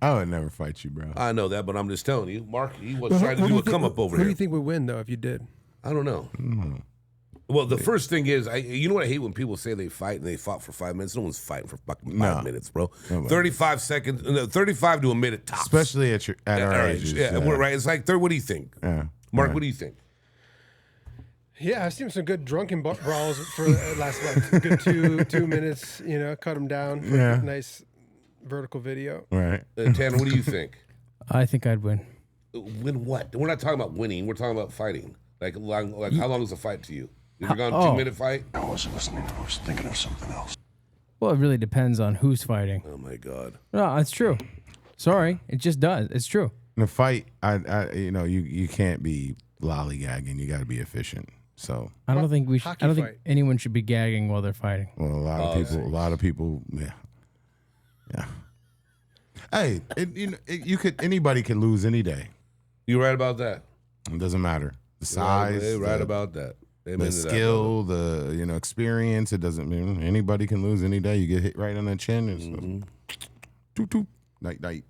I would never fight you, bro. I know that, but I'm just telling you. Mark, he was trying to do a come up over Who here. do you think would win, though, if you did? I don't know. Well, the first thing is, you know what I hate when people say they fight and they fought for 5 minutes? No one's fighting for fucking 5 minutes, bro. 35 seconds, 35 to a minute tops. Especially at our ages. Yeah, right. It's like, what do you think? Mark, what do you think? Yeah, I've seen some good drunken brawls for the last like good 2 minutes. You know, cut them down for a nice vertical video. Right. Tanner, what do you think? I think I'd win. Win what? We're not talking about winning. We're talking about fighting. Like how long is a fight to you? If you're going 2 minute fight? I wasn't listening. I was thinking of something else. Well, it really depends on who's fighting. Oh my God. No, it's true. Sorry, it just does. It's true. In a fight, you can't be lollygagging. You got to be efficient. So I don't think we should. I don't think fight. anyone should be gagging while they're fighting. well, a lot of people, yeah. Hey, anybody can lose any day. You right about that? It doesn't matter the size. They right about that. The skill, the experience. It doesn't mean anybody can lose any day. You get hit right on the chin. And toot toot, night night.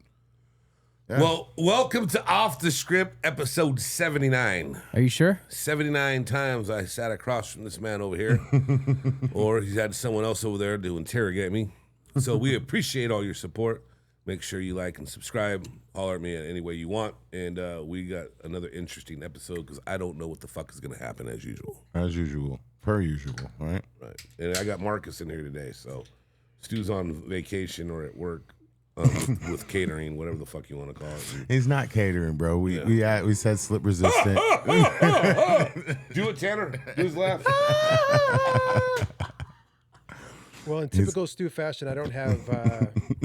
Yeah. Well, welcome to Off the Script, episode 79. Are you sure? 79 times I sat across from this man over here, or he's had someone else over there to interrogate me. So we appreciate all your support. Make sure you like and subscribe. Holler at me any way you want. And we got another interesting episode because I don't know what the fuck is going to happen as usual. As usual. Per usual, right? Right. And I got Marcus in here today. So Stu's on vacation or at work with catering, whatever the fuck you want to call it. He's not catering, bro. We said slip resistant. Do it, Tanner. Do his laugh. Well, in typical Stu fashion, I don't have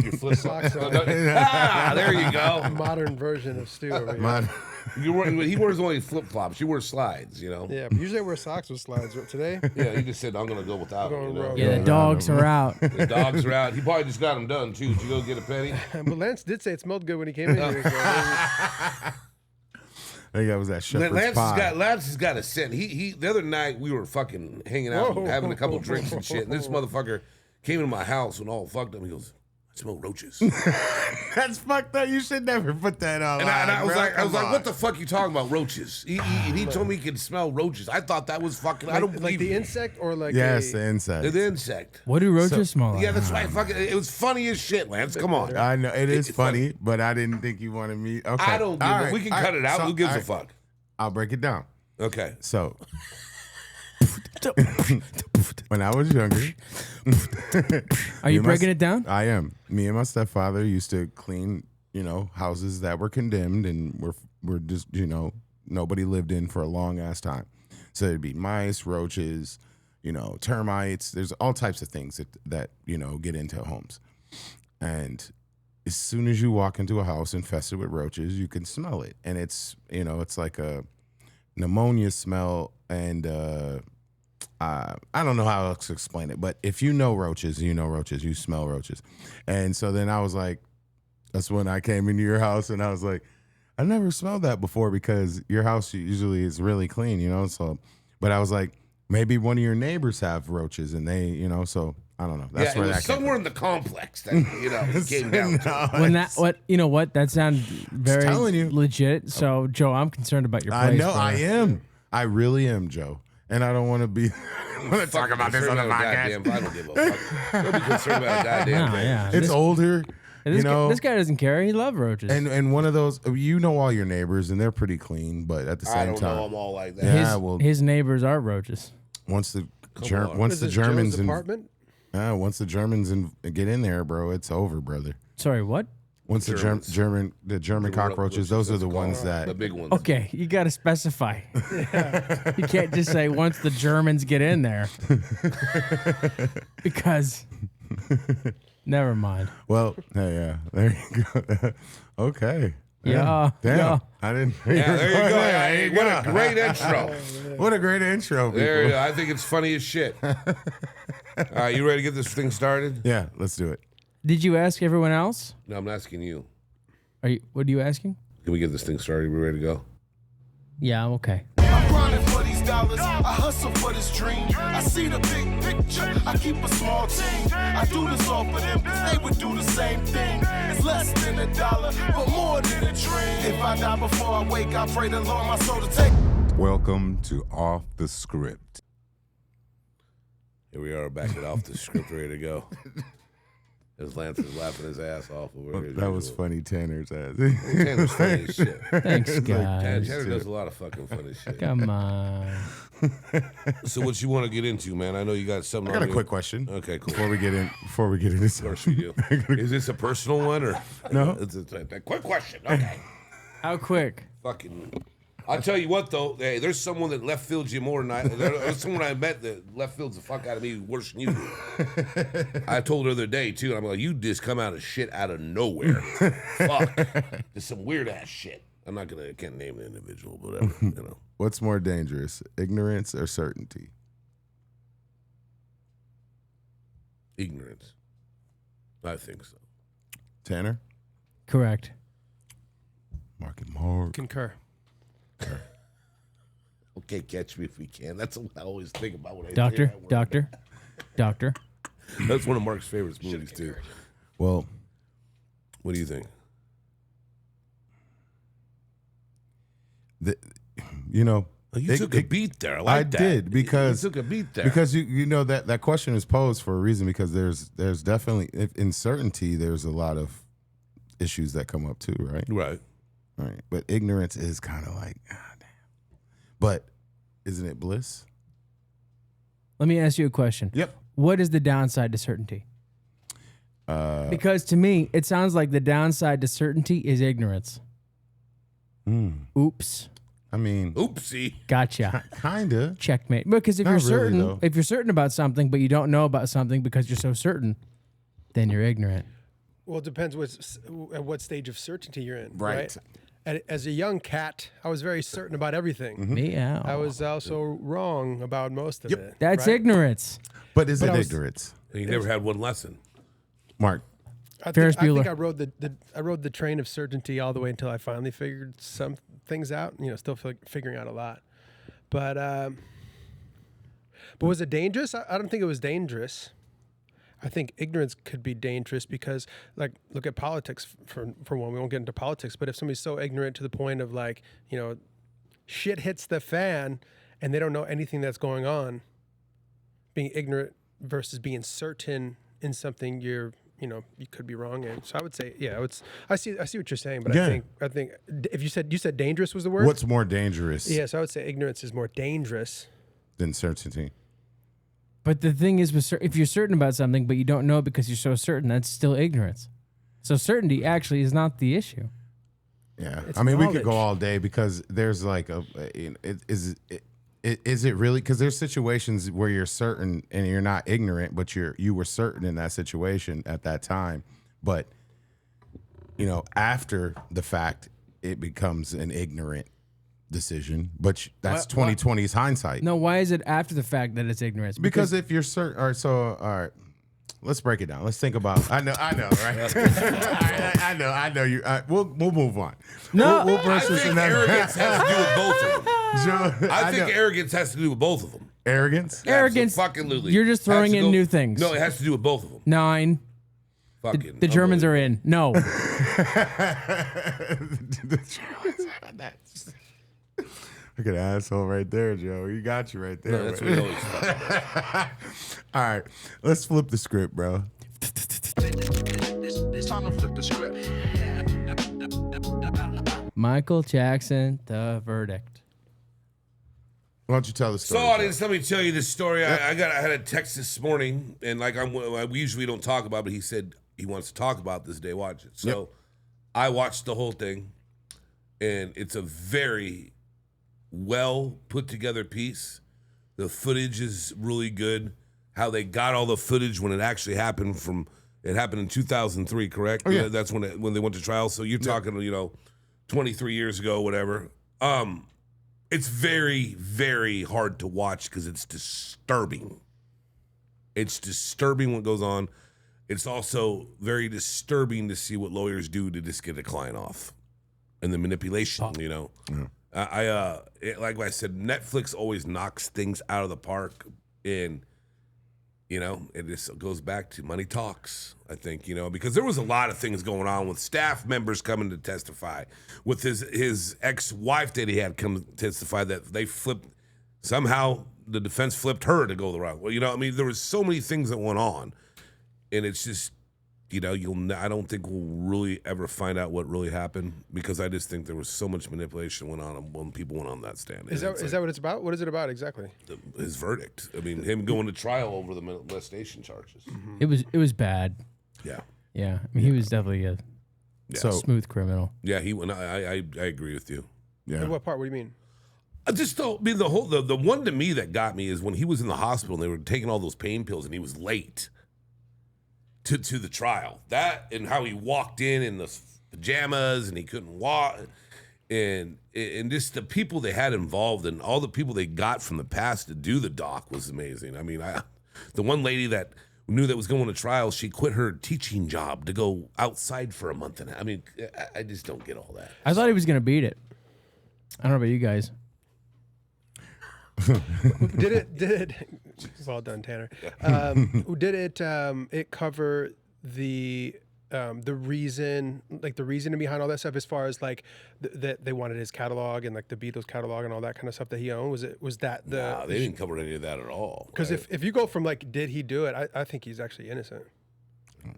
Your flip socks on. there you go. A modern version of Stu over here. He wears only flip flops. You wear slides, you know. Yeah, but usually I wear socks with slides. But today, Yeah, he just said I'm gonna go without. I'm You gonna know? roll. Yeah, the dogs are out. The dogs are out. He probably just got them done too. Did you go get a petty? but Lance did say it smelled good when he came in here. So I think that was that shepherd's pie. Lance has got a scent. He the other night we were fucking hanging out, and having a couple drinks and shit. And this motherfucker came into my house and all fucked up. He goes, I smell roaches. That's fucked up. You should never put that on. And I was like, what the fuck you talking about, roaches? He told me he could smell roaches. I thought that was fucking. I don't believe like the you. insect or like Yes, the insect. The insect. What do roaches smell like? Yeah, that's why. Fucking, it was funny as shit, Lance. Come on. I know it is funny, but I didn't think you wanted me. Okay, I don't give All a. right, We can all cut right, it out. so- Who gives all a right, fuck? I'll break it down. Okay. So, when I was younger, Are you breaking it down? I am. Me and my stepfather used to clean, houses that were condemned and were just, nobody lived in for a long ass time. So it'd be mice, roaches, termites. There's all types of things that get into homes. And as soon as you walk into a house infested with roaches, you can smell it. And it's like a pneumonia smell. And I don't know how else to explain it, but if you know roaches, you smell roaches. And so then I was like, that's when I came into your house and I was like, I never smelled that before because your house usually is really clean, so, but I was like, maybe one of your neighbors have roaches and they, so I don't know. That's where it was that came somewhere in the complex that, it came down to. When that sounded very telling you. legit. So Joe, I'm concerned about your place. I know, brother. I am. I really am, Joe. And I don't want to be. I want to talk about this on the podcast. I don't give a fuck. Don't be concerned about a goddamn Nah, thing. yeah. It's older. This guy doesn't care. He loves roaches. And one of those, all your neighbors, and they're pretty clean, but at the same I don't time, know them all like that. Yeah, his neighbors are roaches. once the Is this Germans Joe's apartment? once the Germans get in there, bro, it's over, brother. Sorry, what? Once the German cockroaches, those are the ones The that. big ones. Okay, you got to specify. You can't just say once the Germans get in there, because. Never mind. Well, yeah, there you go. Okay. Yeah. Damn. Yeah. I didn't. Yeah, there you go. Hey, what a great intro. What a great intro. There you People. go. I think it's funny as shit. All right, you ready to get this thing started? Yeah, let's do it. Did you ask everyone else? No, I'm asking you. What are you asking? Can we get this thing started? We ready to go? Yeah, I'm okay. grinding for these dollars. I hustle for this dream. I see the big picture. I keep a small team. I do this all for them, cause they would do the same thing. It's less than $1, but more than a dream. If I die before I wake, I pray the Lord my soul to take. Welcome to Off the Script. Here we are back at Off the Script, ready to go. As Lance is laughing his ass off over here. That was funny, Tanner's ass. Tanner's funny as shit. Thanks, guys. Tanner does a lot of fucking funny shit. Come on. So what you want to get into, man? I know you got something. I got on a you. quick question. Okay, cool. Before we get into Of course we do. Is this a personal one or No. It's a quick question. Okay. How quick? Fucking. I'll tell you what though. Hey, there's someone that left fields you more than I. There's someone I met that left fields the fuck out of me worse than you do. I told her the other day too. I'm like, you just come out of shit out of nowhere. Fuck. There's some weird ass shit. I can't name the individual, but whatever. You know. What's more dangerous, ignorance or certainty? Ignorance. I think so. Tanner? Correct. Mark and Mark. Concur. Okay, catch me if we can. That's what I always think about when I hear Doctor, that word. doctor. That's one of Mark's favorite movies too. Well, What do you think? You took a beat there. I like that. did because you took a beat there. Because you know that question is posed for a reason, because there's definitely in certainty there's a lot of issues that come up too, right? Right. Right. But ignorance is kind of like, damn. But isn't it bliss? Let me ask you a question. Yep. What is the downside to certainty? Because to me, it sounds like the downside to certainty is ignorance. Oops. I mean, Oopsie. Gotcha. kinda. Checkmate. Because if Not you're really, certain, though. if you're certain about something, but you don't know about something because you're so certain, then you're ignorant. Well, it depends at what stage of certainty you're in. Right. As a young cat, I was very certain about everything. Meow. I was also wrong about most of it. That's right? ignorance. But is But it I was- ignorance? And you never had one lesson. Mark. Ferris I think Bueller. I rode the train of certainty all the way until I finally figured some things out. Still figuring out a lot. But was it dangerous? I don't think it was dangerous. I think ignorance could be dangerous because, like, look at politics for one. We won't get into politics, but if somebody's so ignorant to the point of shit hits the fan and they don't know anything that's going on, being ignorant versus being certain in something you could be wrong in. So I would say, I see what you're saying, but Yeah. I think if you said dangerous was the word. What's more dangerous Yeah, so I would say ignorance is more dangerous. than certainty? But the thing is, if you're certain about something, but you don't know it because you're so certain, that's still ignorance. So certainty actually is not the issue. Yeah. It's I mean, we could go knowledge. all day because there's like is it really? Because there's situations where you're certain and you're not ignorant, but you were certain in that situation at that time. But after the fact, it becomes an ignorant decision. But that's 2020's hindsight. No, why is it after the fact that it's ignorance? Because if you're certain, all right. Let's break it down. Let's think about. I know, right? I know you. We'll move on. No. we'll I brush this think and then- arrogance has to do with both of them. Joe, I think know. arrogance has to do with both of them. Arrogance. Arrogance. Absolutely. You're just throwing Has to in new things. No, it has to do with both of them. 9. Fucking. The Germans are in. No. Look at that asshole right there, Joe. He got you right there. No, that's what he always fucking All right, let's flip the script, bro. It's time to flip the script. Michael Jackson, The Verdict. Why don't you tell the So, story? audience, let me tell you this story. I had a text this morning, and we usually don't talk about it, but he said he wants to talk about this day. Watch it. So, I watched the whole thing, and it's a very well put together piece. The footage is really good. How they got all the footage when it actually happened it happened in 2003, correct? Oh, yeah. That's when they went to trial. So you're talking, 23 years ago, whatever. It's very, very hard to watch because it's disturbing. It's disturbing what goes on. It's also very disturbing to see what lawyers do to just get a client off and the manipulation, Like I said, Netflix always knocks things out of the park, and it just goes back to money talks. I think because there was a lot of things going on with staff members coming to testify, with his ex-wife that he had come testify that they flipped somehow. The defense flipped her to go the route. Well, there was so many things that went on, and it's just. I don't think we'll really ever find out what really happened, because I just think there was so much manipulation went on when people went on that stand. Is that what it's about? What is it about exactly? His verdict. Him going to trial over the molestation charges. Mm-hmm. It was bad. Yeah. Yeah. He was definitely a smooth criminal. Yeah, he went. I agree with you. Yeah. In what part? What do you mean? I just don't mean the one to me that got me is when he was in the hospital and they were taking all those pain pills and he was late to the trial. That and how he walked in the pajamas and he couldn't walk, and just the people they had involved and all the people they got from the past to do the doc was amazing. The one lady that knew that was going to trial, she quit her teaching job to go outside for a month, and I just don't get all that. I thought he was gonna beat it. I don't know about you guys. Did it? Well done, Tanner. Did it cover the reason, like the reasoning behind all that stuff, as far as like that they wanted his catalog and like the Beatles catalog and all that kind of stuff that he owned? Was that the? Nah, they didn't cover any of that at all. Because if you go from like, did he do it? I think he's actually innocent.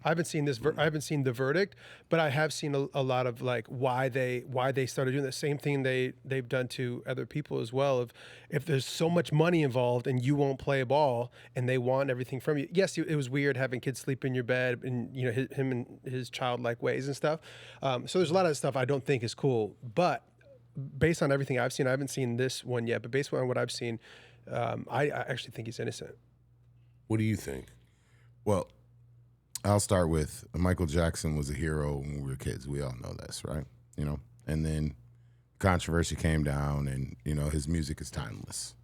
I haven't seen this. I haven't seen the verdict, but I have seen a lot of like why they started doing the same thing they've done to other people as well. If there's so much money involved and you won't play ball and they want everything from you. Yes, it was weird having kids sleep in your bed and him and his childlike ways and stuff. So there's a lot of stuff I don't think is cool. But based on everything I've seen, I haven't seen this one yet. But based on what I've seen, I actually think he's innocent. What do you think? Well, I'll start with Michael Jackson was a hero when we were kids. We all know this, right? And then controversy came down, and his music is timeless.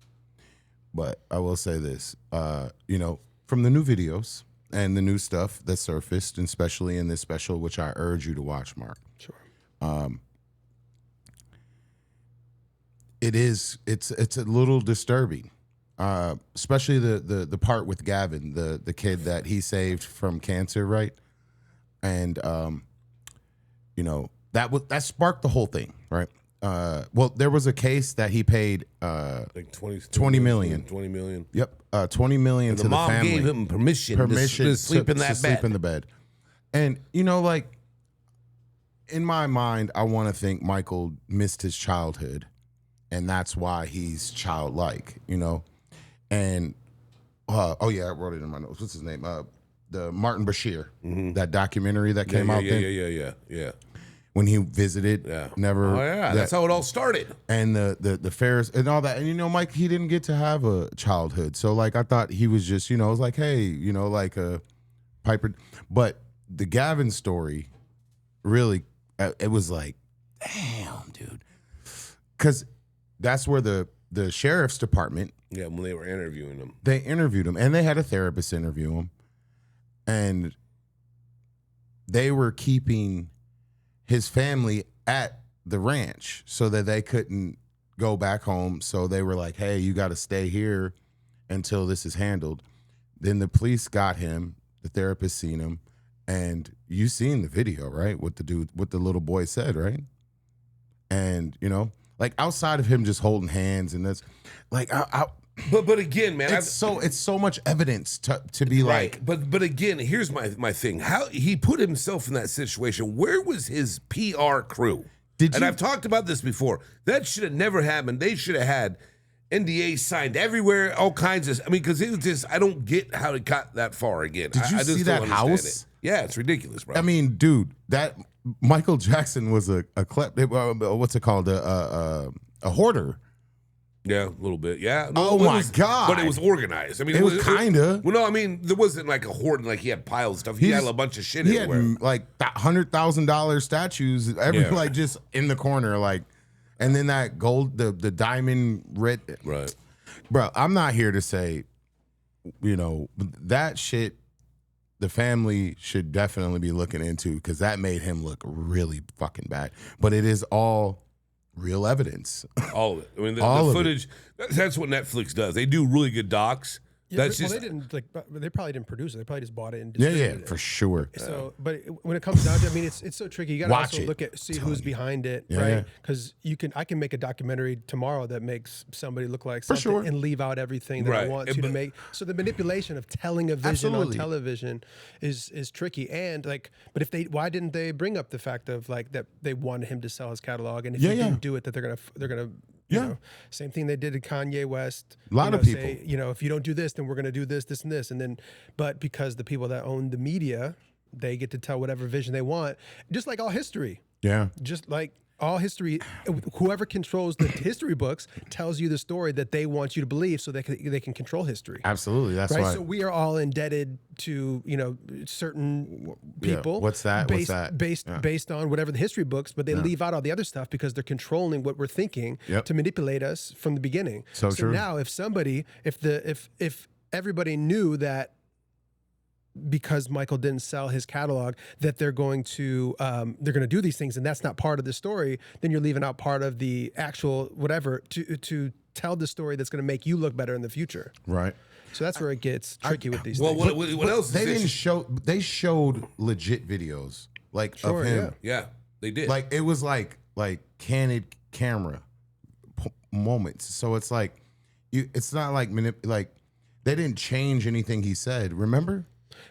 But I will say this, from the new videos and the new stuff that surfaced, and especially in this special, which I urge you to watch, Mark. Sure. It's a little disturbing. Especially the part with Gavin, the kid that he saved from cancer, right? And that sparked the whole thing, right? Well, there was a case that he paid like 20 million. 20 million. Yep, 20 million to the mom family. gave him permission to sleep in that bed. Sleep in the bed. And like in my mind, I want to think Michael missed his childhood, and that's why he's childlike, And I wrote it in my notes. What's his name? The Martin Bashir, that documentary that came out. Yeah. When he visited, never. Oh yeah, that's how it all started. And the fairs and all that. And Mike, he didn't get to have a childhood, so like I thought he was just, it was like, hey, like a Piper. But the Gavin story, really, it was like, damn, dude, because that's where the sheriff's department. Yeah, when they were interviewing him. They interviewed him, and they had a therapist interview him. And they were keeping his family at the ranch so that they couldn't go back home. So they were like, hey, you got to stay here until this is handled. Then the police got him, the therapist seen him, and you seen the video, right? What the little boy said, right? And, like outside of him just holding hands and that's like, But again, man, it's so much evidence to be right. like. But again, here's my thing. How he put himself in that situation. Where was his PR crew? I've talked about this before. That should have never happened. They should have had NDAs signed everywhere, all kinds of. Because it was just, I don't get how it got that far again. Did you see that house? It. Yeah, it's ridiculous, bro. I mean, dude, that Michael Jackson was a what's it called? A hoarder. Yeah, a little bit. Yeah. No, my God. But it was organized. I mean, it was kind of. Well, no, I mean, there wasn't like a hoard, like he had piles of stuff. He had a bunch of shit everywhere. He had like $100,000 statues, like just in the corner, like, and then that gold, the diamond red. Right. Bro, I'm not here to say, that shit, the family should definitely be looking into because that made him look really fucking bad. But it is all real evidence. All of it. I mean, the All of footage. That's what Netflix does. They do really good docs. Yeah, That's well, just they didn't like. They probably didn't produce it. They probably just bought it and Yeah, distributed yeah, it. for sure. So, but when it comes down to, I mean, it's so tricky. You got to Watch also it. look at see Telling who's you. behind it, Yeah, yeah. right? Because I can make a documentary tomorrow that makes somebody look like For something sure. and leave out everything that I Right. want And to but- make. So the manipulation of telling a vision Absolutely. on television is tricky. And like, but why didn't they bring up the fact of like that they wanted him to sell his catalog, and if Yeah, he yeah. didn't do it, that they're gonna. You Yeah. know, same thing they did to Kanye West. A lot you know, of people. say, if you don't do this, then we're going to do this, this, and this. And then, but because the people that own the media, they get to tell whatever vision they want, just like all history. Yeah. Just like all history, whoever controls the history books tells you the story that they want you to believe so they can control history. Absolutely. That's Right, why. so we are all indebted to certain Yeah, people. what's that? What's that? Based on whatever the history books, but they leave out all the other stuff because they're controlling what we're thinking Yep. to manipulate us from the beginning. So true. Now, if everybody knew that because Michael didn't sell his catalog, that they're going to do these things, and that's not part of the story, then you're leaving out part of the actual whatever to tell the story that's going to make you look better in the future. Right. So that's where it gets tricky with these well, things. what else? They is didn't this? show. They showed legit videos Sure, of him. Yeah, they did. Like it was like candid camera moments. So it's like it's not like like they didn't change anything he said. Remember?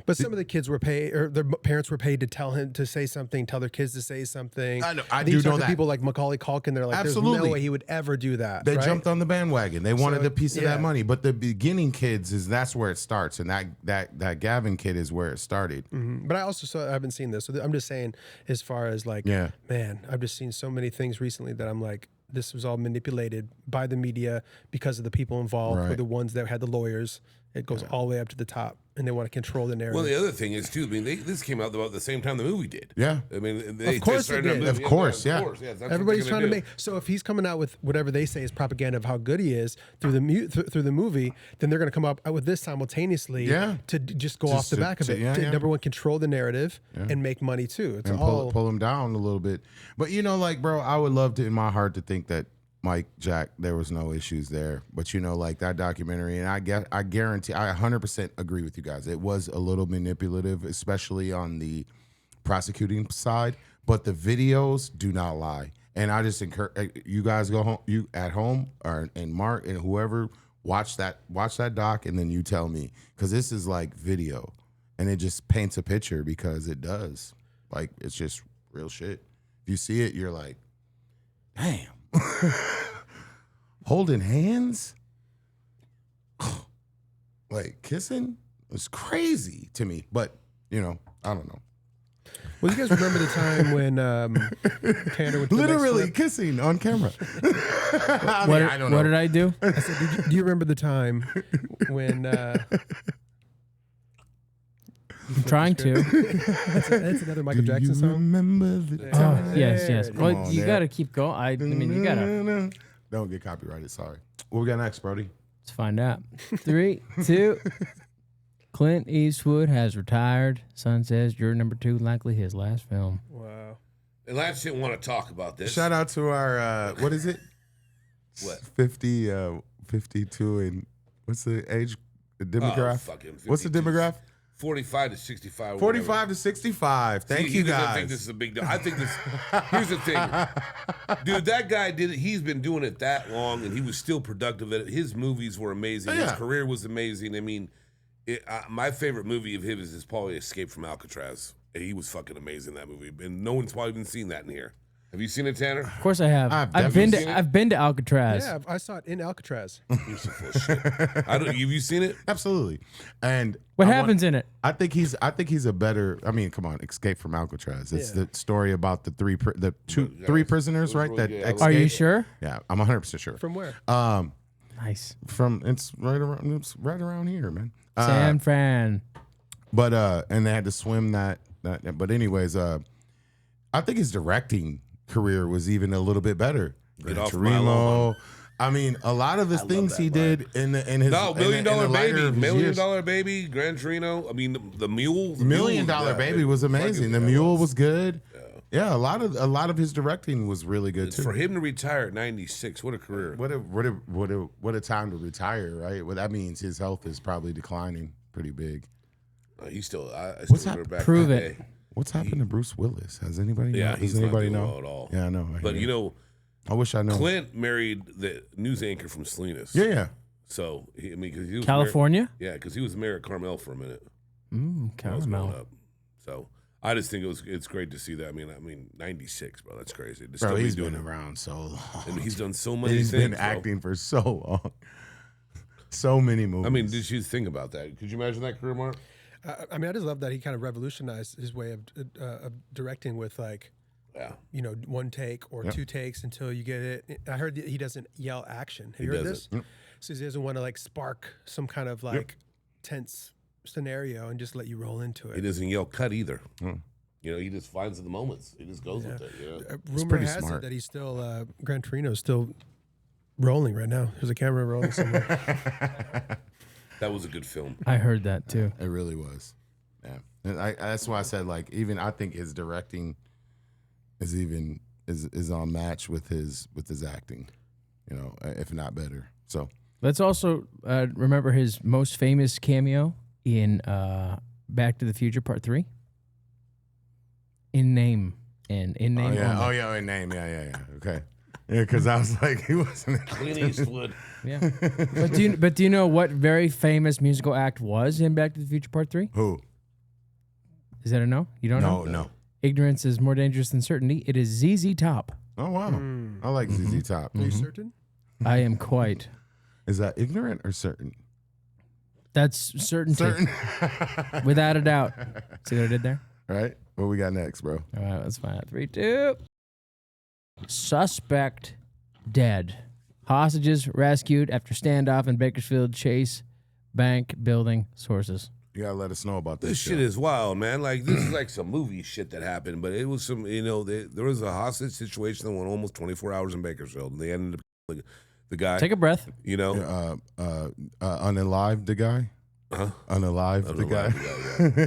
But some of the kids were paid, or their parents were paid to tell him to say something, tell their kids to say something. I know- I And then you do talk know to that. people like Macaulay Culkin, they're like, there's Absolutely. no way he would ever do that. They right? jumped on the bandwagon. They wanted So, a piece of yeah. that money. But the beginning kids that's where it starts, and that Gavin kid is where it started. But I also I haven't seen this, so I'm just saying, as far as like, Yeah. man, I've just seen so many things recently that I'm like, this was all manipulated by the media because of the people involved, Right. were the ones that had the lawyers. It goes all the way up to the top, and they want to control the narrative. Well, the other thing is too. I mean, this came out about the same time the movie did. Yeah. I mean, they Of course just started it a did. movie. Of course, yeah. that's what Everybody's they're trying gonna to do. make. So if he's coming out with whatever they say is propaganda of how good he is through the through the movie, then they're going to come up with this simultaneously. Yeah. To just go Just off the to- back of to- it. yeah, To, yeah. number one, control the narrative and make money too. It's And all. pull him down a little bit. But like, bro, I would love to in my heart to think that Mike Jack, there was no issues there. But like that documentary, and I guarantee, I 100% agree with you guys. It was a little manipulative, especially on the prosecuting side. But the videos do not lie. And I just encourage you guys go home, you at home, and Mark and whoever watch that doc, and then you tell me, because this is like video, and it just paints a picture because it does. Like it's just real shit. If you see it, you're like, damn. Holding hands, like kissing, it's crazy to me. But I don't know. Well, you guys remember the time when Tanner went to the Literally next kissing on camera. I What, mean, I don't know. what did I do? flip? I said, do you remember the time when? I'm trying to. That's another Michael Do Jackson you song. remember the Oh, time? yes, yes. Come Well, on, you man. got to keep going. I mean, you got to. Don't get copyrighted. Sorry. What we got next, Brody? Let's find out. 3, 2. Clint Eastwood has retired. Son says you're number 2, likely his last film. Wow. And Lance didn't want to talk about this. Shout out to our what is it? What? 50, 52, and what's the age demographic? Fucking What's the 52. demographic? 45 to 65. or 45 whatever. to 65. Thank He you doesn't guys. think this is a big deal. I think this. Here's the thing, dude. That guy did it. He's been doing it that long, and he was still productive at it. His movies were amazing. Oh, His yeah. career was amazing. I mean, my favorite movie of his is probably Escape from Alcatraz. He was fucking amazing in that movie, and no one's probably even seen that in here. Have you seen it, Tanner? Of course I have. I've I've been definitely to I've been to Alcatraz. Yeah, I saw it in Alcatraz. Piece of full shit. Have you seen it? Absolutely. And What I happens in it? I think he's a better. I mean, come on, Escape from Alcatraz. It's Yeah. the story about the three prisoners, right? That Yeah, escaped. Are you sure? Yeah, I'm 100% sure. From where? Nice. It's right around here, man. San Fran. But and they had to swim that. But anyways, I think his directing career was even a little bit better. Get Gran off my lawn. Torino. I mean, a lot of the things he did in his No, $1 Million in the latter Baby, of his $1 years. Million Baby, Gran Torino. I mean, the Mule. The $1 Million Mule was- Baby was amazing. fucking- The yeah, Mule was good. Yeah, a lot of his directing was really good too. For him to retire at 96, what a career. What a time to retire, right? Well, that means his health is probably declining pretty big. He's still. I What's still remember back Prove in the it. day. What's happened to Bruce Willis? Has anybody? Yeah, know? he's Does anybody not doing know well at all. Yeah, I know. But you know, I wish I knew. Clint married the news anchor from Salinas. Yeah. So because he was California? because he was mayor of Carmel for a minute. Mm, when I was growing Carmel. up. So I just think it's great to see that. I mean, 96, bro. That's crazy. To Bro, still be he's doing been it. around so long. And he's done so many He's things. been acting for so long. So many movies. I mean, did you think about that? Could you imagine that career, Mark? I mean, I just love that he kind of revolutionized his way of directing with Yeah. one take or two takes until you get it. I heard that he doesn't yell action. Have you heard this? Yep. So he doesn't want to spark some kind of tense scenario and just let you roll into it. He doesn't yell cut either. He just finds the moments. He just goes with it. Rumor pretty has smart. it that he's still Gran Torino's still rolling right now. There's a camera rolling somewhere. That was a good film. I heard that too. It really was. Yeah. And that's why I said even I think his directing is on match with his acting, if not better. So Let's also remember his most famous cameo in Back to the Future Part 3. In name. In name. Oh yeah, only. in name. Yeah. Okay. Yeah, because I was like, he wasn't. Clint Eastwood. Yeah. But do you know what very famous musical act was in Back to the Future Part 3? Who? Is that a no? You don't know? No. Ignorance is more dangerous than certainty. It is ZZ Top. Oh wow, I like ZZ Top. Are you certain? I am quite. Is that ignorant or certain? That's certainty. Without a doubt. See what I did there? All right. What we got next, bro? All right, let's find out. 3, 2. Suspect dead. Hostages rescued after standoff in Bakersfield chase bank building sources. You gotta let us know about this. This shit is wild, man. Like, this is like some movie shit that happened, but it was some, there was a hostage situation that went almost 24 hours in Bakersfield, and they ended up, the guy, Take a breath. Unalive the guy. Unalive the guy.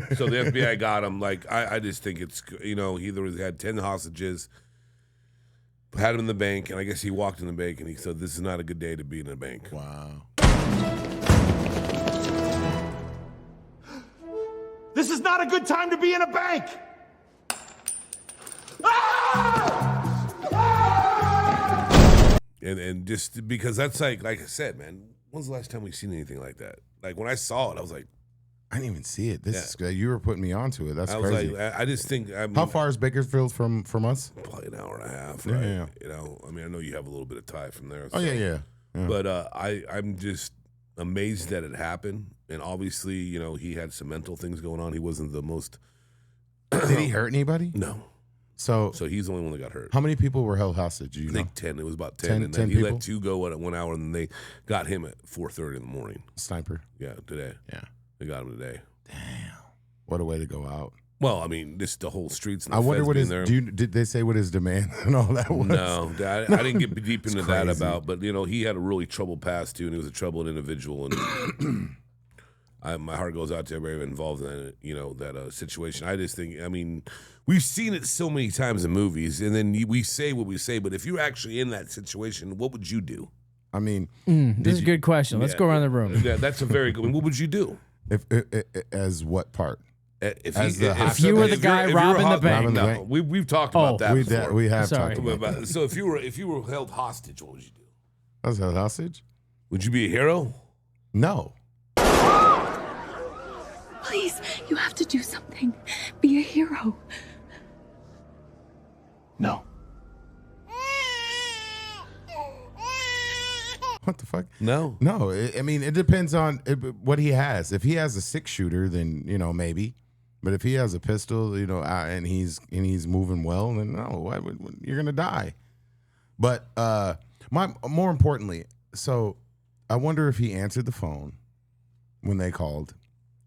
Yeah. So the FBI got him. Like, I just think it's, he either had 10 hostages, had him in the bank, and I guess he walked in the bank and he said, "This is not a good day to be in a bank." Wow. This is not a good time to be in a bank. And just because that's like I said, man, when's the last time we've seen anything like that? Like, when I saw it, I was like, I didn't even see it. You were putting me onto it. That's I was crazy. like, I just think, How far is Bakersfield from us? Probably an hour and a half, Yeah, right? yeah. I mean, I know you have a little bit of tie from there. Oh yeah. But I'm just amazed that it happened. And obviously, he had some mental things going on. He wasn't the most. Did he hurt anybody? No. So he's the only one that got hurt. how many people were held hostage? Do you I know? think 10. It was about 10. 10 and then he people? let 2 go at 1 hour, and then they got him at 4:30 in the morning. Sniper. Yeah, today. Yeah. They got him today. What a way to go out. Well, I mean, this the whole streets. And I the wonder feds what being his. there. Did they say what his demand and all that was? No, I didn't get deep into that crazy. about. But he had a really troubled past too, and he was a troubled individual. And my heart goes out to everybody involved in that situation. I just think, I mean, we've seen it so many times in movies, and then we say what we say. But if you're actually in that situation, what would you do? I mean, This is a good question. Let's go around the room. Yeah, that's a very good one. What would you do? if as what part? If you were the guy robbing the bank. Robbing the No, bank? we've talked about that before. We have Sorry. talked about that. So if you were held hostage, what would you do? That's a hostage? Would you be a hero? No. Please, you have to do something. Be a hero. No. What the fuck? No. No. I mean, it depends on what he has. If he has a 6-shooter, then maybe. But if he has a pistol, and he's moving well, then no, you're gonna die. But more importantly, so I wonder if he answered the phone when they called,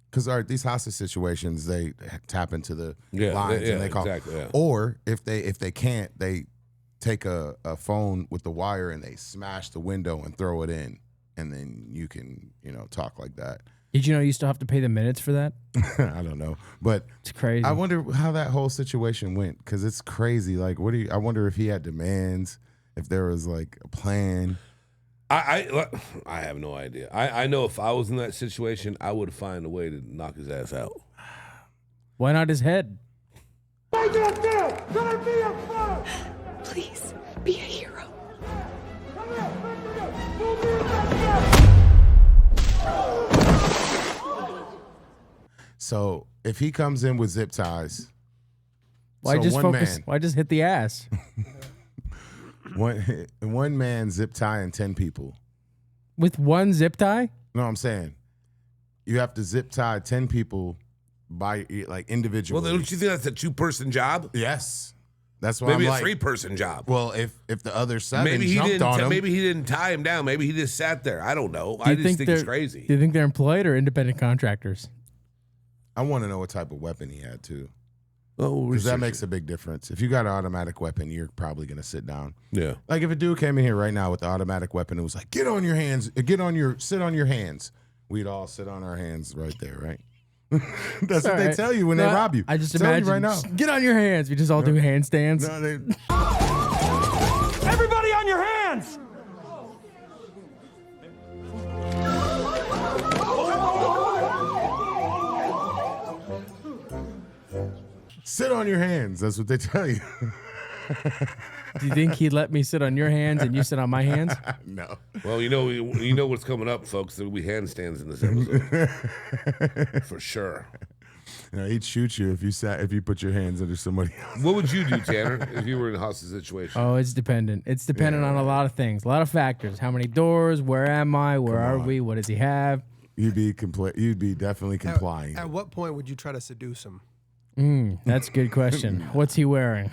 because these hostage situations, they tap into the lines and they call. Exactly, yeah. Or if they can't, they take a phone with the wire and they smash the window and throw it in, and then you can talk like that. Did you know you still have to pay the minutes for that? I don't know, but It's crazy. I wonder how that whole situation went because it's crazy. Like, I wonder if he had demands, if there was like a plan. I have no idea. I know if I was in that situation, I would find a way to knock his ass out. Why not his head? Please, be a hero. So if he comes in with zip ties, Why so just one focus? man, Why just hit the ass? one man zip tying 10 people. With one zip tie? No, I'm saying you have to zip tie 10 people by like individually. Well, don't you think that's a 2-person job? Yes, that's why Maybe I'm a like 3-person job. Well, if the other 7 Maybe he jumped didn't. on him, Maybe he didn't tie him down. Maybe he just sat there. I don't know. Do I you just think it's they're- crazy. Do you think they're employed or independent contractors? I want to know what type of weapon he had too, Oh, because that makes a big difference. If you got an automatic weapon, you're probably gonna sit down. Yeah. Like if a dude came in here right now with the automatic weapon, it was like, sit on your hands. We'd all sit on our hands right there, right? That's what they Alright. tell you when No, they rob you. I just Tell you imagine right now. Get on your hands. We just all do handstands. No, they, Everybody on your hands! sit on your hands. That's what they tell you. Do you think he'd let me sit on your hands and you sit on my hands? No. Well, you know what's coming up, folks. There will be handstands in this episode for sure. You know, he'd shoot you if you put your hands under somebody else. What would you do, Tanner, if you were in a hostage situation? Oh, it's dependent. It's dependent on a lot of things, a lot of factors. How many doors? Where am I? Where are we? What does he have? You'd be definitely complying. At what point would you try to seduce him? That's a good question. What's he wearing?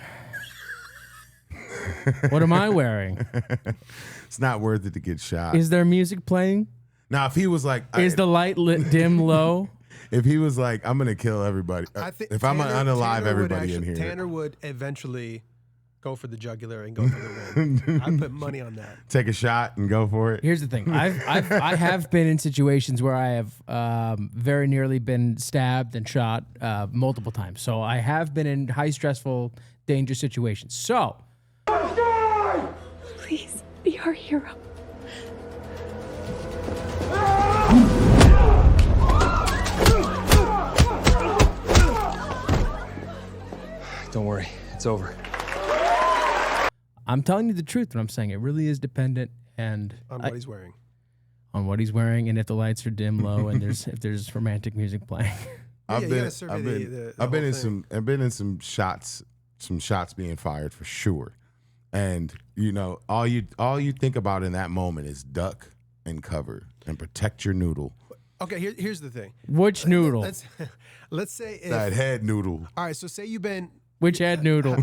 What am I wearing? It's not worth it to get shot. Is there music playing? Now, if he was like, Is the light lit dim low? if he was like, I'm gonna kill everybody. I think if I'm gonna unalive Tanner would everybody in here, Tanner would eventually go for the jugular and go for the win. I put money on that. take a shot and go for it. Here's the thing. I have been in situations where I have very nearly been stabbed and shot multiple times. So I have been in high stressful, dangerous situations. So Please, be our hero. Don't worry, it's over. I'm telling you the truth when I'm saying it really is dependent and On what he's wearing. on what he's wearing and if the lights are dim low and if there's romantic music playing. Yeah, I've you been, gotta survey I've the been, whole I've been in thing. I've been in some shots being fired for sure. And you know, all you think about in that moment is duck and cover and protect your noodle. Okay, here's the thing. Which noodle? Let's say if, That head noodle. all right, so say you've been Which head noodle?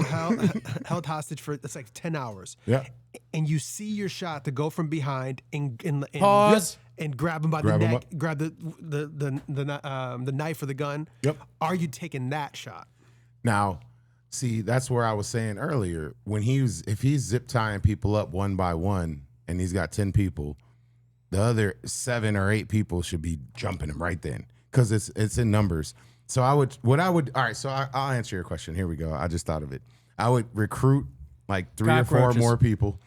held hostage for it's like 10 hours. Yeah. And you see your shot to go from behind and Pause. and grab him by Grab the him neck, up. grab the knife or the gun. Yep. Are you taking that shot? Now, see, that's where I was saying earlier. If he's zip tying people up one by one and he's got 10 people, the other 7 or 8 people should be jumping him right then because it's in numbers. So I'll answer your question. Here we go. I just thought of it. I would recruit like 3 or 4 Cockroaches. more people.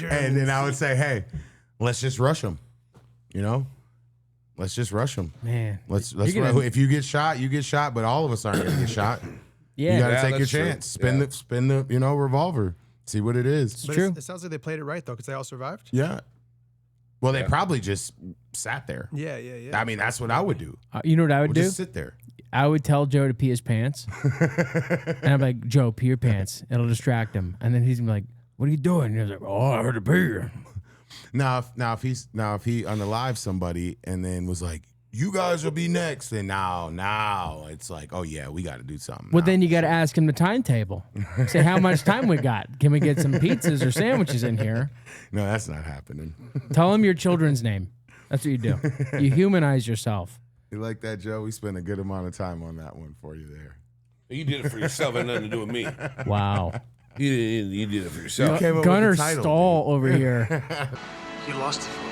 And then I would say, hey, let's just rush them. You know? Let's just rush them. Man. Let's You're gonna- if you get shot, you get shot, but all of us aren't gonna get shot. Yeah. You gotta Yeah, take your that's true. chance. Spin the revolver. See what it is. But true. It sounds like they played it right though, because they all survived. Yeah. Well, they probably just sat there. Yeah. I mean, that's what I would do. You know what I would Would do? just sit there. I would tell Joe to pee his pants. And I'm like, Joe, pee your pants. It'll distract him. And then he's gonna be like, what are you doing? And he's like, oh, I heard a pee. Now if he unalived somebody and then was like, you guys will be next, then now it's like, oh yeah, we got to do something. Well, now. then you got to ask him the timetable. Say, how much time we got? Can we get some pizzas or sandwiches in here? No, that's not happening. Tell him your children's name. That's what you do. You humanize yourself. You like that, Joe? We spent a good amount of time on that one for you there. You did it for yourself. It had nothing to do with me. Wow. You did it for yourself. came up with Gunner the title, Stall over here. You lost it for me.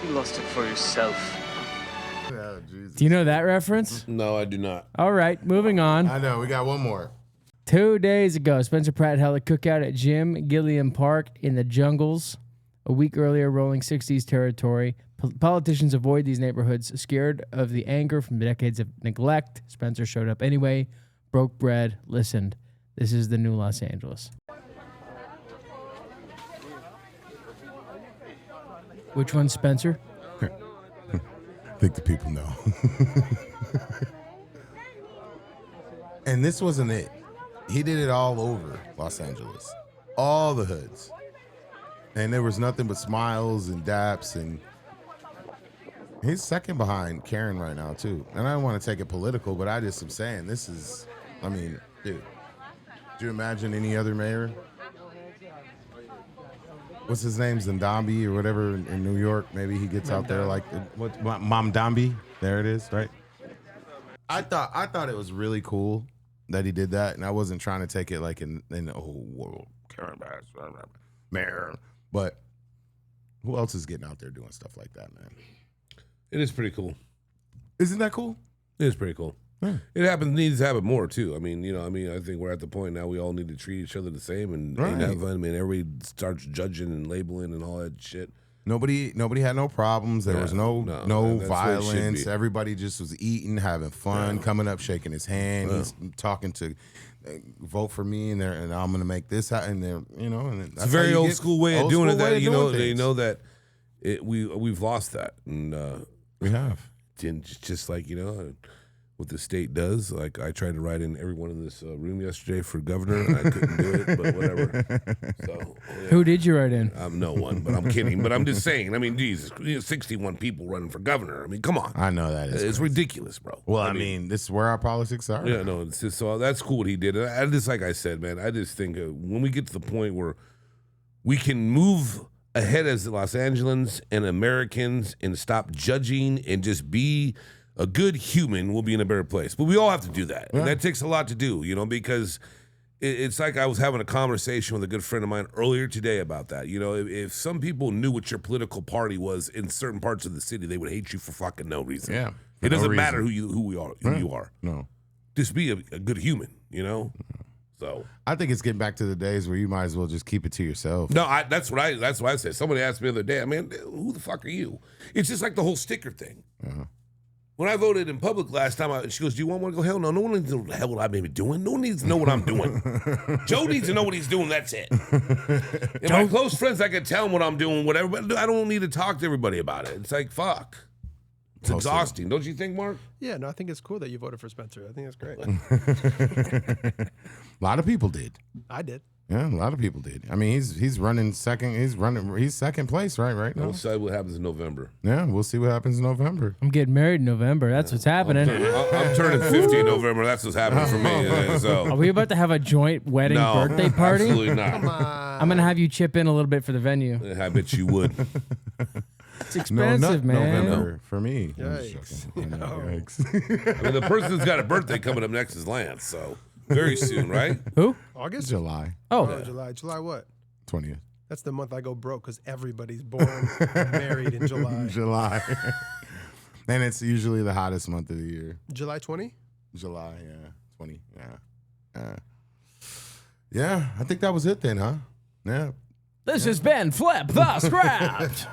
You lost it for yourself. Oh, Jesus. Do you know that reference? No, I do not. All right, moving on. I know. We got one more. 2 days ago, Spencer Pratt held a cookout at Jim Gilliam Park in the Jungles. A week earlier, rolling 60s territory. Politicians avoid these neighborhoods, scared of the anger from decades of neglect. Spencer showed up anyway, broke bread, listened. This is the new Los Angeles. Which one's Spencer? I think the people know. And this wasn't it. He did it all over Los Angeles. All the hoods. And there was nothing but smiles and daps, and he's second behind Karen right now, too. And I don't want to take it political, but I just am saying this is, I mean, dude, do you imagine any other mayor? What's his name? Zandambi or whatever in New York. Maybe he gets out there like, what, Mamdambi? There it is, right? I thought it was really cool that he did that, and I wasn't trying to take it like in whoa, Karen Bass, mayor. But who else is getting out there doing stuff like that, man? It is pretty cool. Isn't that cool? It is pretty cool. Yeah. It needs to happen more too. I mean, I think we're at the point now we all need to treat each other the same and have fun. I mean, everybody starts judging and labeling and all that shit. Nobody had no problems. There was no that's violence. Everybody just was eating, having fun, coming up, shaking his hand. He's talking to vote for me, and I'm gonna make this happen. And they're, and it's a very old school way of doing it. That they know that we've lost that, and we have. And just like what the state does. Like I tried to write in everyone in this room yesterday for governor, and I couldn't do it, but whatever. So, Who did you write in? No one, but I'm kidding. But I'm just saying. I mean, Jesus, 61 people running for governor. I mean, come on. I know that is. It's ridiculous, bro. Well, I mean, this is where our politics are. Yeah, no, it's just, so that's cool what he did. I just, like I said, man, I just think when we get to the point where we can move ahead as Los Angeles and Americans and stop judging and just be a good human, we'll be in a better place. But we all have to do that. Yeah. And that takes a lot to do, because it's like I was having a conversation with a good friend of mine earlier today about that. If some people knew what your political party was in certain parts of the city, they would hate you for fucking no reason. Yeah. It doesn't matter who you are. No. Just be a good human, So I think it's getting back to the days where you might as well just keep it to yourself. No, that's what I said. Somebody asked me the other day, I mean, who the fuck are you? It's just like the whole sticker thing. Uh-huh. When I voted in public last time, she goes, do you want one? I go, hell no. No one needs to know what the hell I may be doing. No one needs to know what I'm doing. Joe needs to know what he's doing. That's it. And my close friends, I can tell them what I'm doing, whatever, but I don't need to talk to everybody about it. It's like, fuck. It's exhausting. Don't you think, Mark? Yeah, no, I think it's cool that you voted for Spencer. I think that's great. A lot of people did. I did. Yeah, a lot of people did. I mean, he's running second. He's second place right now. We'll see what happens in November. Yeah, we'll see what happens in November. I'm getting married in November. That's what's happening. I'm turning 50 in November. That's what's happening for me. So. Are we about to have a joint wedding birthday party? Absolutely not. Come on. I'm gonna have you chip in a little bit for the venue. I bet you would. It's expensive, man. November for me. Yikes. Yikes. I mean, the person who's got a birthday coming up next is Lance, so very soon, right? Who? August? July. Oh, July. July what? 20th. That's the month I go broke because everybody's born and married in July. July. And it's usually the hottest month of the year. July 20? July, yeah. 20, yeah. Yeah, I think that was it then, huh? Yeah. This has been Flip the Script.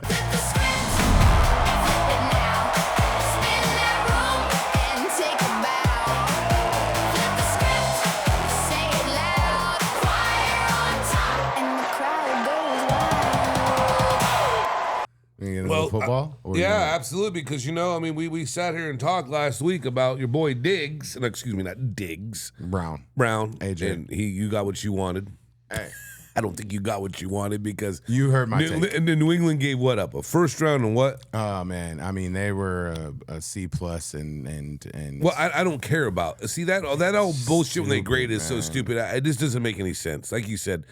Football? Yeah, absolutely. Because we sat here and talked last week about your boy Diggs. Excuse me, not Diggs. Brown. AJ. And you got what you wanted. Hey. I don't think you got what you wanted because you heard my take. And then New England gave what up? A first round and what? Oh man, I mean they were a C plus and. Well, I don't care about. See that all bullshit when they grade is so stupid. It just doesn't make any sense. Like you said,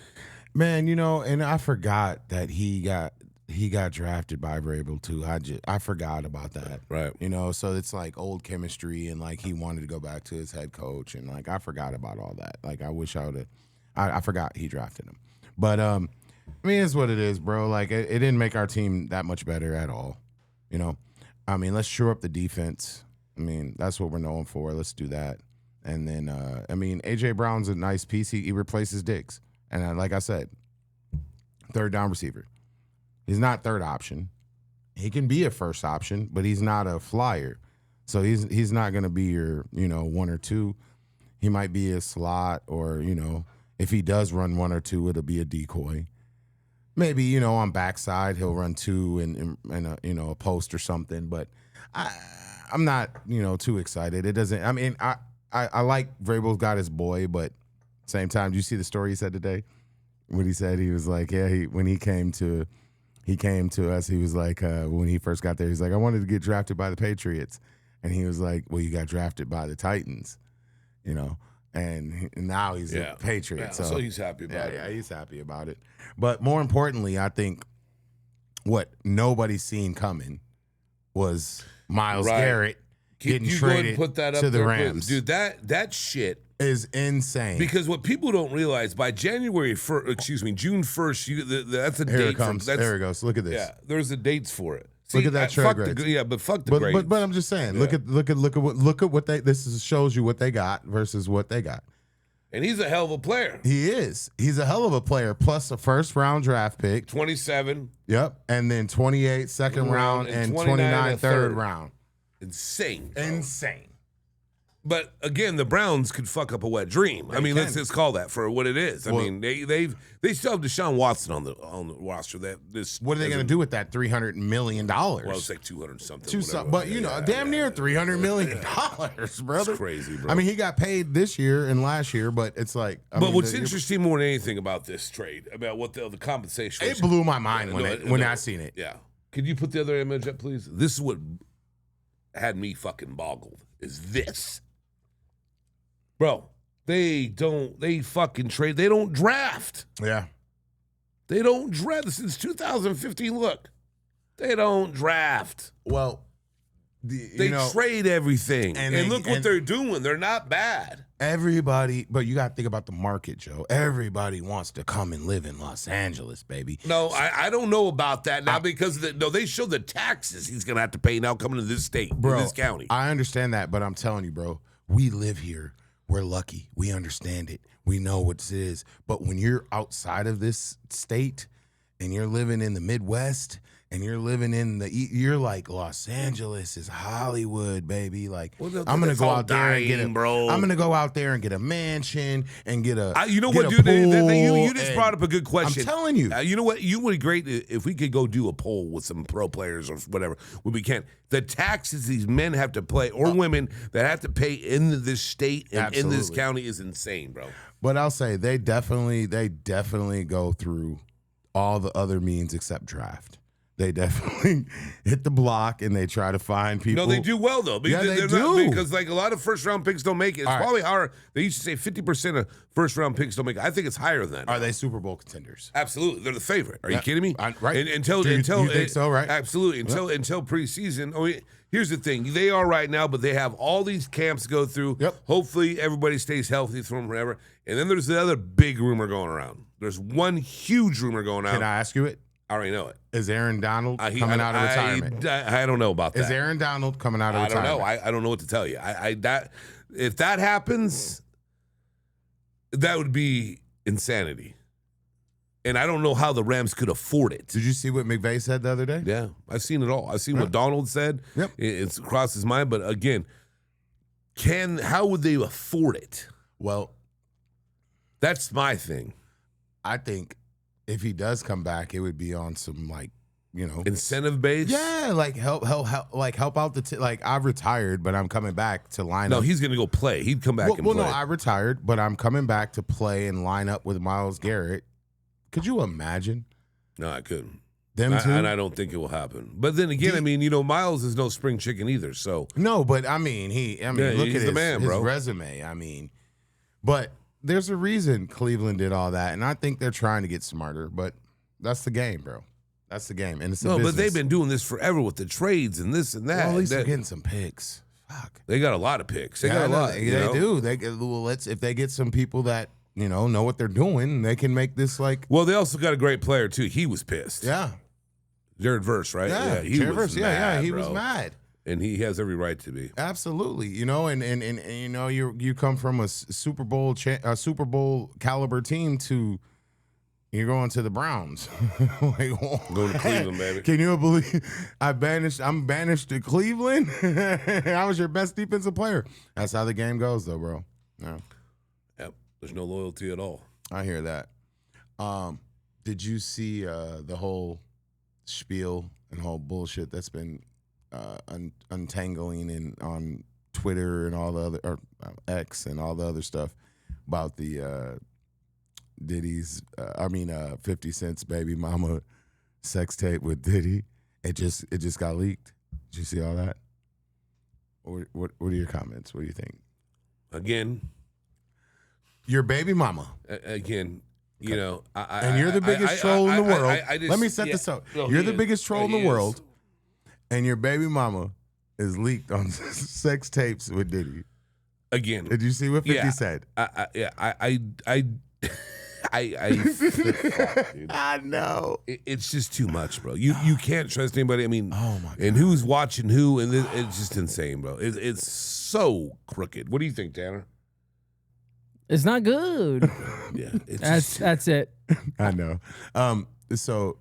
man, and I forgot that he got drafted by Vrabel too. I forgot about that. Right. So it's like old chemistry and like he wanted to go back to his head coach and like I forgot about all that. Like I wish I would have. I forgot he drafted him. But I mean, it's what it is, bro. Like it didn't make our team that much better at all. You know, I mean, let's shore up the defense. I mean, that's what we're known for. Let's do that. And then, I mean, A.J. Brown's a nice piece. He replaces Diggs. And like I said, third down receiver. He's not third option. He can be a first option, but he's not a flyer. So he's not going to be your, one or two. He might be a slot, or, if he does run one or two, it'll be a decoy. Maybe, on backside, he'll run two and a post or something. But I'm not, too excited. It doesn't, I mean, I like Vrabel's got his boy, but same time, do you see the story he said today? What he said, he was like, yeah, when he came to us, he was like, when he first got there, he's like, I wanted to get drafted by the Patriots. And he was like, well, you got drafted by the Titans, and now he's a Patriot. Yeah, so he's happy about it. Yeah, he's happy about it. But more importantly, I think what nobody's seen coming was Myles Garrett getting traded put that up to the there, Rams. Dude, that shit is insane. Because what people don't realize, by June 1st, that's a date. Here it comes. There it goes. Look at this. Yeah, there's the dates for it. Look at that trade grades. But fuck the grades. But I'm just saying, look at what they. This shows you what they got versus what they got. And he's a hell of a player. He is. He's a hell of a player. Plus a first round draft pick, 27. Yep, and then 28 second round and 29 third round. Insane. Bro. Insane. But again, the Browns could fuck up a wet dream. I mean, let's just call that for what it is. I mean, they still have Deshaun Watson on the roster. What are they going to do with that $300 million? Well, it's like 200 something. But damn near $300 million, brother. It's crazy, bro. I mean, he got paid this year and last year, but it's like. What's interesting more than anything about this trade, about what the compensation? It blew my mind when I seen it. Yeah. Could you put the other image up, please? This is what had me fucking boggled. Is this? Bro, they fucking trade. They don't draft. Yeah. They don't draft. Since 2015, look. They don't draft. Well, they trade everything. And look what they're doing. They're not bad. Everybody, but you got to think about the market, Joe. Everybody wants to come and live in Los Angeles, baby. No, I don't know about that now because they show the taxes he's going to have to pay now coming to this state, bro, this county. I understand that, but I'm telling you, bro, we live here. We're lucky. We understand it. We know what it is. But when you're outside of this state and you're living in the Midwest and you're living in you're like, Los Angeles is Hollywood, baby. Like, I'm gonna go out there and get I'm gonna go out there and get a mansion and get a. You know what, dude? You just brought up a good question. I'm telling you. You know what? You would be great if we could go do a poll with some pro players or whatever. We can. The taxes these men have to pay, or women that have to pay in this state and in this county, is insane, bro. But I'll say they definitely go through all the other means except draft. They definitely hit the block and they try to find people. No, they do well though. Yeah, they do. Because like a lot of first round picks don't make it. It's probably higher. They used to say 50% of first round picks don't make it. I think it's higher than that. Are they Super Bowl contenders? Absolutely, they're the favorite. Are you kidding me? Right. Until you think so, right? Absolutely. Until preseason. I mean, here's the thing. They are right now, but they have all these camps to go through. Yep. Hopefully everybody stays healthy from whatever. And then there's the other big rumor going around. There's one huge rumor going on. Can I ask you it? I already know it. Is Aaron Donald coming out of retirement? I don't know about that. Is Aaron Donald coming out of retirement? I don't know. I don't know what to tell you. If that happens, that would be insanity. And I don't know how the Rams could afford it. Did you see what McVay said the other day? Yeah, I've seen it all. I've seen what Donald said. Yep. It's crossed his mind. But again, how would they afford it? Well, that's my thing. I think if he does come back, it would be on some incentive base. Yeah, like help out the I've retired, but I'm coming back to line up. No, he's gonna go play. He'd come back and play. No, I retired, but I'm coming back to play and line up with Myles Garrett. Could you imagine? No, I couldn't. Them two? And I don't think it will happen. But then again, Myles is no spring chicken either. So no, but look at his resume. But there's a reason Cleveland did all that, and I think they're trying to get smarter. But that's the game, bro. That's the game, and it's a business. But they've been doing this forever with the trades and this and that. Well, at least they're getting some picks. Fuck, they got a lot of picks. They got a lot. They do. If they get some people that know what they're doing, they can make this like. Well, they also got a great player too. He was pissed. Yeah. Jared Verse, right? He Jared was Verse, mad, he bro. was mad. And he has every right to be. Absolutely, you know, and you know, you come from a Super Bowl caliber team to you're going to the Browns. Like, Going to Cleveland, baby. Can you believe I'm banished to Cleveland? I was your best defensive player. That's how the game goes, though, bro. Yeah. Yep. There's no loyalty at all. I hear that. Did you see the whole spiel and whole bullshit that's been untangling on Twitter and all the other or X and all the other stuff about the Diddy's 50 Cent's baby mama sex tape with Diddy? It just got leaked. Did you see all that? What are your comments? What do you think? Again, your baby mama. Again, you know, and you're the biggest troll in the world. Let me set this up. No, you're the biggest troll in the world, is. and your baby mama is leaked on sex tapes with Diddy. Again, did you see what 50 said? I know. It's just too much, bro. You can't trust anybody. I mean, oh my God. And who's watching who, and it's just insane, bro. It's so crooked. What do you think, Tanner? It's not good. Yeah, that's it. I know. So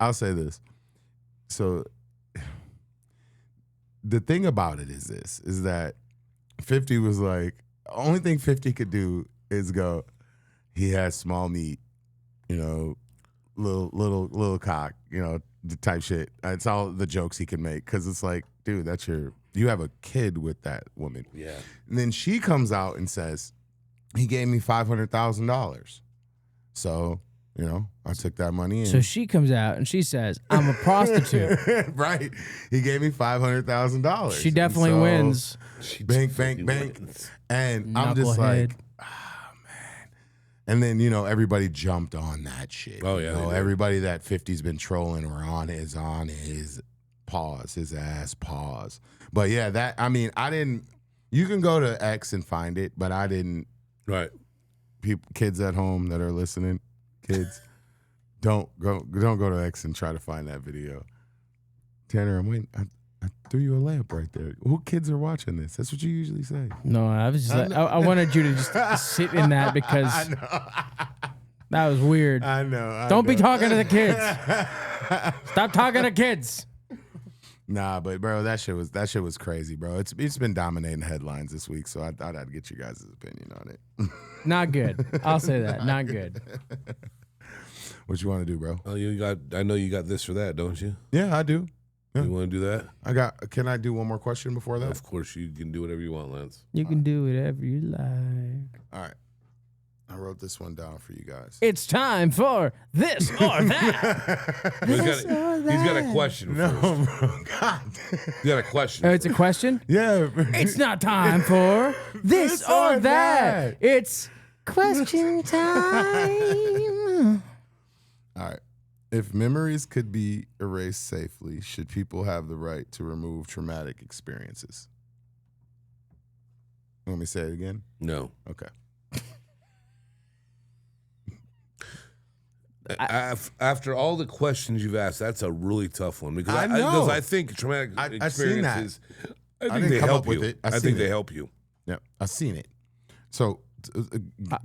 I'll say this. So the thing about it is that 50 was like, only thing 50 could do is go, he has small meat, you know, little cock, you know, the type shit. It's all the jokes he can make, because it's like, dude, you have a kid with that woman. Yeah. And then she comes out and says, he gave me $500,000. So, you know, I took that money. And so she comes out and she says, I'm a prostitute. Right. He gave me $500,000. She definitely wins. Bank. And I'm just like, man. And then, you know, everybody jumped on that shit. Oh, yeah. You know, everybody that 50's been trolling or on his ass pause. But yeah, you can go to X and find it, but I didn't. Right. Kids at home that are listening, don't go to X and try to find that video. Tanner, I'm waiting. I threw you a layup right there. Who kids are watching this? That's what you usually say. No, I was just I wanted you to just sit in that because that was weird. I know. Don't be talking to the kids. Stop talking to kids. Nah, but bro, that shit was crazy, bro. It's been dominating headlines this week, so I thought I'd get you guys' opinion on it. Not good. I'll say that. Not good. What you want to do, bro? Oh, I know you got this or that, don't you? Yeah, I do. Yeah. You want to do that? Can I do one more question before that? Of course, you can do whatever you want, Lance. You can do whatever you like. All right. I wrote this one down for you guys. It's time for this or that. He's got a question first. Bro. God. He's got a question. Oh, it's a question? Yeah. It's not time for this or that. It's question time. All right. If memories could be erased safely, should people have the right to remove traumatic experiences? Let me say it again. No. Okay. After all the questions you've asked, that's a really tough one because I think traumatic experiences. I think they help you. I think they help you. Yeah, I've seen it. So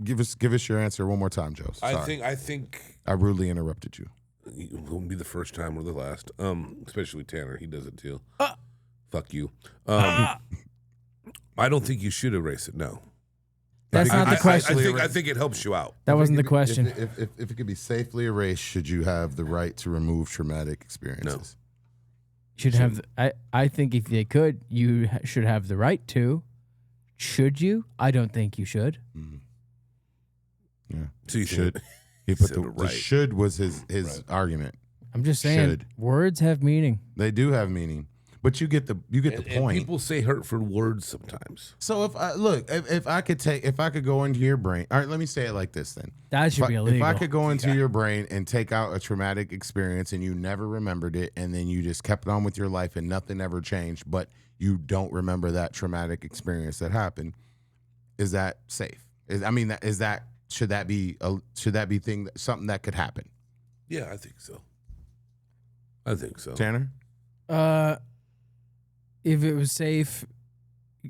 give us your answer one more time, Joe. Sorry. I think I rudely interrupted you. It won't be the first time or the last. Especially Tanner, he does it too. Fuck you. I don't think you should erase it. No. That's not the question. I think it helps you out. That wasn't the question. If it could be safely erased, should you have the right to remove traumatic experiences? Should have. I think if they could, you should have the right to. Should you? I don't think you should. Mm-hmm. Yeah. So you should. He put the should was his right. argument. I'm just saying, words have meaning. They do have meaning. But you get the point. And people say hurtful words sometimes. So if I could go into your brain. All right, let me say it like this then. That should be illegal. If I could go into your brain and take out a traumatic experience and you never remembered it, and then you just kept on with your life and nothing ever changed, but you don't remember that traumatic experience that happened, is that safe? Should that be something that could happen? Yeah, I think so. I think so. Tanner? If it was safe,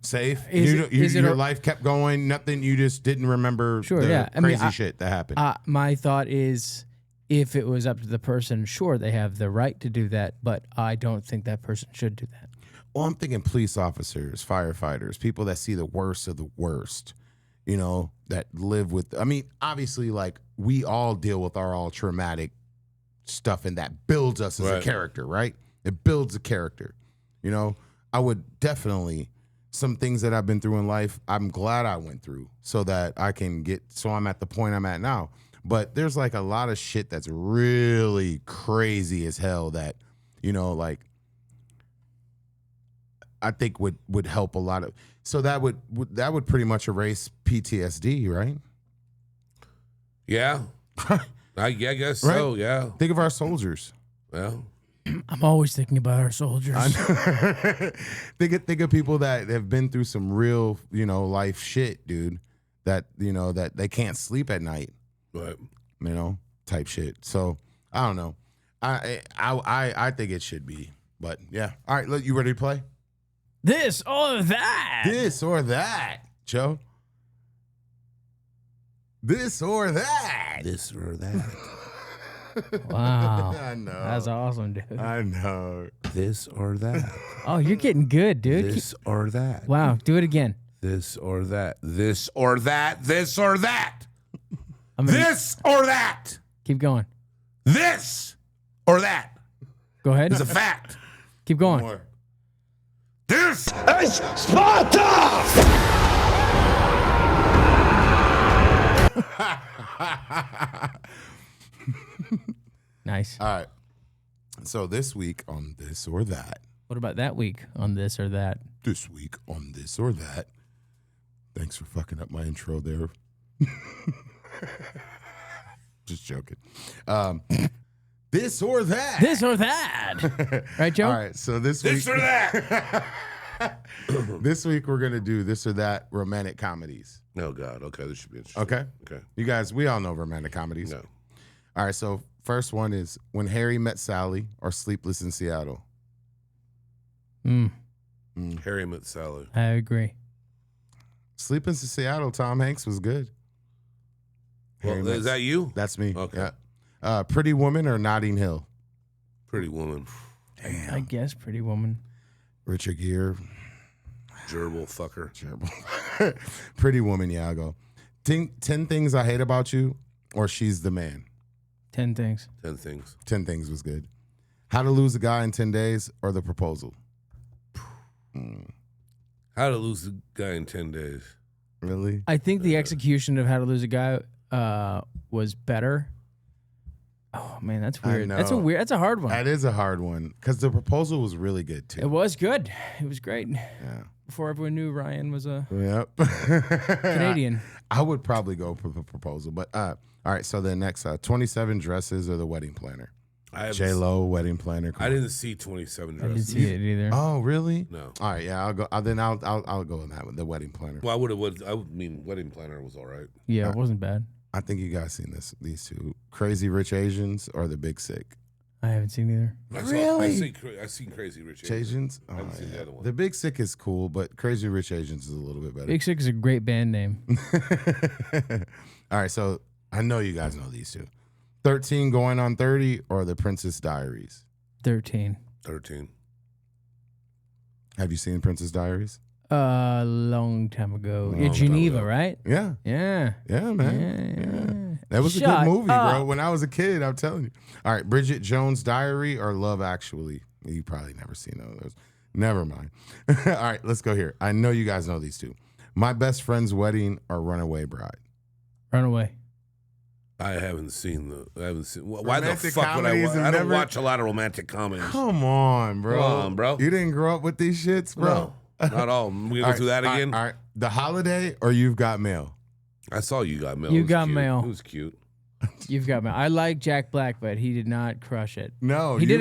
Safe? Is it your a- life kept going, nothing, you just didn't remember Sure, the yeah. I crazy mean, shit that happened. my thought is, if it was up to the person, sure, they have the right to do that, but I don't think that person should do that. Well, I'm thinking police officers, firefighters, people that see the worst of the worst, that live with, I mean, obviously, like, we all deal with our all traumatic stuff, and that builds us as a character, right? It builds a character. I would definitely, some things that I've been through in life, I'm glad I went through so that so I'm at the point I'm at now. But there's like a lot of shit that's really crazy as hell that, like, I think would help a lot of. So that would pretty much erase PTSD, right? Yeah. I guess Right? so, yeah. Think of our soldiers. Well, I'm always thinking about our soldiers. think of people that have been through some real, life shit, dude. That that they can't sleep at night. right. Type shit. So I don't know. I think it should be, but yeah. All right, look, you ready to play? This or that. This or that, Joe. This or that. This or that. Wow. I know. That's awesome, dude. I know. This or that. Oh, you're getting good, dude. This or that. Wow, do it again. This or that. This or that. This or that. This or that. Keep going. This or that Go ahead. is a fact. Keep going. More. This It's Sparta! Nice. All right. So this week on This or That. What about that week on this or that? This week on This or That. Thanks for fucking up my intro there. Just joking. This or that. This or that. Right, Joe? All right. So this week. or that. This week we're gonna do this or that romantic comedies. Oh God. Okay, this should be interesting. Okay. Okay. You guys, we all know romantic comedies. No. All right. So first one is When Harry Met Sally or Sleepless in Seattle. Harry Met Sally. I agree. Sleepless in Seattle. Tom Hanks was good. Harry Well, Met- is that you? That's me. Okay. Yeah. Pretty Woman or Notting Hill. Pretty Woman. I guess Pretty Woman. Richard Gere. Gerbil fucker. Terrible. Pretty Woman. Yeah, I'll go. 10 Things I Hate About You or She's the Man. 10 things. 10 things. 10 Things was good. How to Lose a Guy in 10 Days or The Proposal. How to Lose a Guy in 10 Days. Really? I think the execution of How to Lose a Guy was better. Oh man, that's I weird. know. That's a hard one. That is a hard one because The Proposal was really good too. It was good. It was great. Yeah. Before everyone knew Ryan was a Yep. Canadian. I would probably go for The Proposal, but all right. So then next, 27 Dresses or The Wedding Planner. J Lo Wedding Planner. Come I on. didn't see 27 I didn't Dresses. see it either. Oh really? No. All right. Yeah. I'll go. Then I'll go with that one. The Wedding Planner. Well, I mean, Wedding Planner was all right. Yeah, it wasn't bad. I think you guys seen these two. Crazy Rich Asians or The Big Sick. I haven't seen either. I've seen Crazy Rich Asians. Asians. I haven't seen the other one. The Big Sick is cool, but Crazy Rich Asians is a little bit better. Big Sick is a great band name. All right, so I know you guys know these two. 13 Going on 30 or The Princess Diaries. 13. 13. Have you seen Princess Diaries? A long time ago. Long Yeah, time Geneva, ago. right? Yeah. Yeah. Yeah, man. Yeah. That was a Shut good movie, bro. up. When I was a kid, I'm telling you. All right, Bridget Jones' Diary or Love Actually. You probably never seen those. Never mind. All right, let's go here. I know you guys know these two. My Best Friend's Wedding or Runaway Bride. Runaway. I haven't seen. Why the Romantic fuck would I comedies watch? and I don't never- watch a lot of romantic comedies. Come on, bro. Come on, bro. You didn't grow up with these shits, bro. No, not all. We All go through that all again. All right. The Holiday or You've Got Mail. I saw You Got Mail. You It was Got cute. Mail. It was cute. You've got me. I like Jack Black, but he did not crush it. No, He did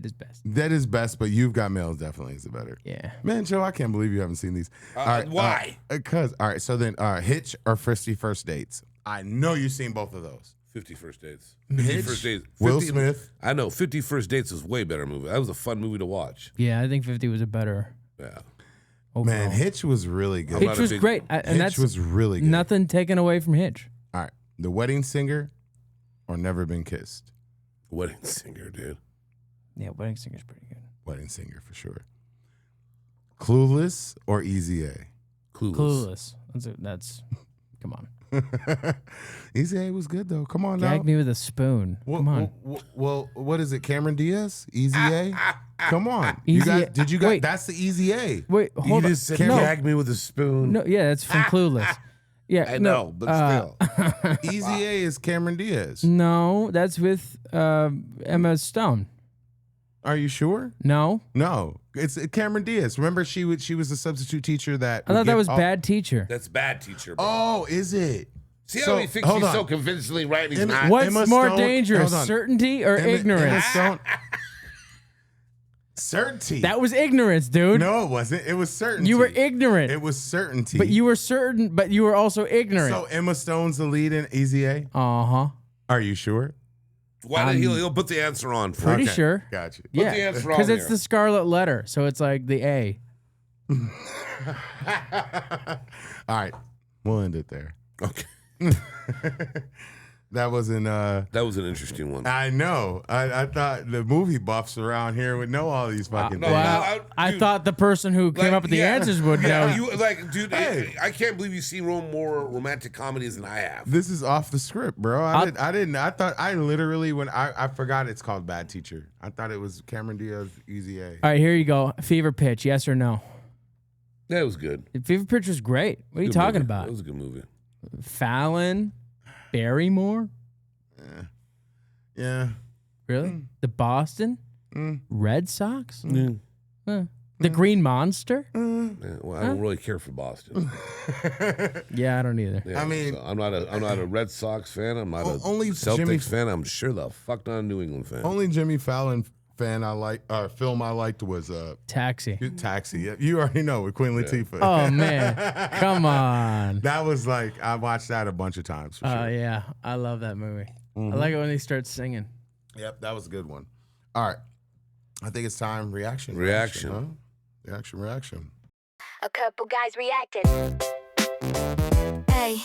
his best. That is best, but You've Got Mail definitely is the better. Yeah. Man, Joe, I can't believe you haven't seen these. All right, why? Because all right, so then Hitch or Frisky First Dates. I know you've seen both of those. 50 First Dates. Hitch, 50 First Dates. Will 50 Smith. I know. 50 First Dates was way better movie. That was a fun movie to watch. Yeah, I think 50 was a better. Yeah. Overall. Man, Hitch was really good. Hitch was great, and Hitch that's was really good. nothing taken away from Hitch. All right, The Wedding Singer or Never Been Kissed. Wedding Singer, dude. Yeah, Wedding Singer's pretty good. Wedding Singer for sure. Clueless or Easy A. Clueless. That's come on. Easy A was good though. Come on now. Gag me with a spoon. Come on. Well, what is it? Cameron Diaz? Easy A? Come on. Easy You guys, A- did you guys? wait. That's the Easy A. Wait, hold on. said No. gag me with a spoon. No, yeah, that's from Clueless. Yeah, I no, know, but still. Easy A is Cameron Diaz. No, that's with Emma Stone. Are you sure? No, No, it's Cameron Diaz. Remember, she was a substitute teacher that. I thought that was Bad Teacher. That's Bad Teacher, bro. Oh, is it? See how he thinks hold he's on. so convincingly right and he's Emma- not? What's Emma more Stone- dangerous, hold on. certainty or Emma ignorance? Stone- Certainty. That was ignorance, dude. No, it wasn't. It was certainty. You were ignorant. It was certainty. But you were certain, but you were also ignorant. So Emma Stone's the lead in Easy A. Uh-huh. Are you sure? Why did he'll put the answer on for Pretty you. Okay, sure. Got you. Yeah, the answer on because it's there. the scarlet letter, so it's like the A. All right, we'll end it there. Okay. That wasn't. That was an interesting one. I know. I thought the movie buffs around here would know all these fucking no, things. Well, I dude, thought the person who came up with the answers would know. You like, dude. Hey. I can't believe you've seen more romantic comedies than I have. This is off the script, bro. I didn't. I thought I literally when I forgot it's called Bad Teacher. I thought it was Cameron Diaz Easy A. All right, here you go. Fever Pitch, yes or no? That was good. Fever Pitch was great. What are you Good talking movie. about? That was a good movie. Fallon, Barrymore, Yeah. really? The Boston Red Sox, Yeah. the Green Monster. Yeah, well, I don't really care for Boston. Yeah, I don't either. Yeah, I mean- so I'm not a Red Sox fan. I'm not a Only Celtics Jimmy- fan. I'm sure the fuck not a New England fan. Only Jimmy Fallon fan film I liked was Taxi. Taxi. Yeah, you already know with Queen Latifah. Oh man, come on. That was like I watched that a bunch of times. For sure. Yeah, I love that movie. I like it when they start singing. Yep, that was a good one. All right, I think it's time. Reaction. Reaction. Huh? Reaction. A couple guys reacted. Hey,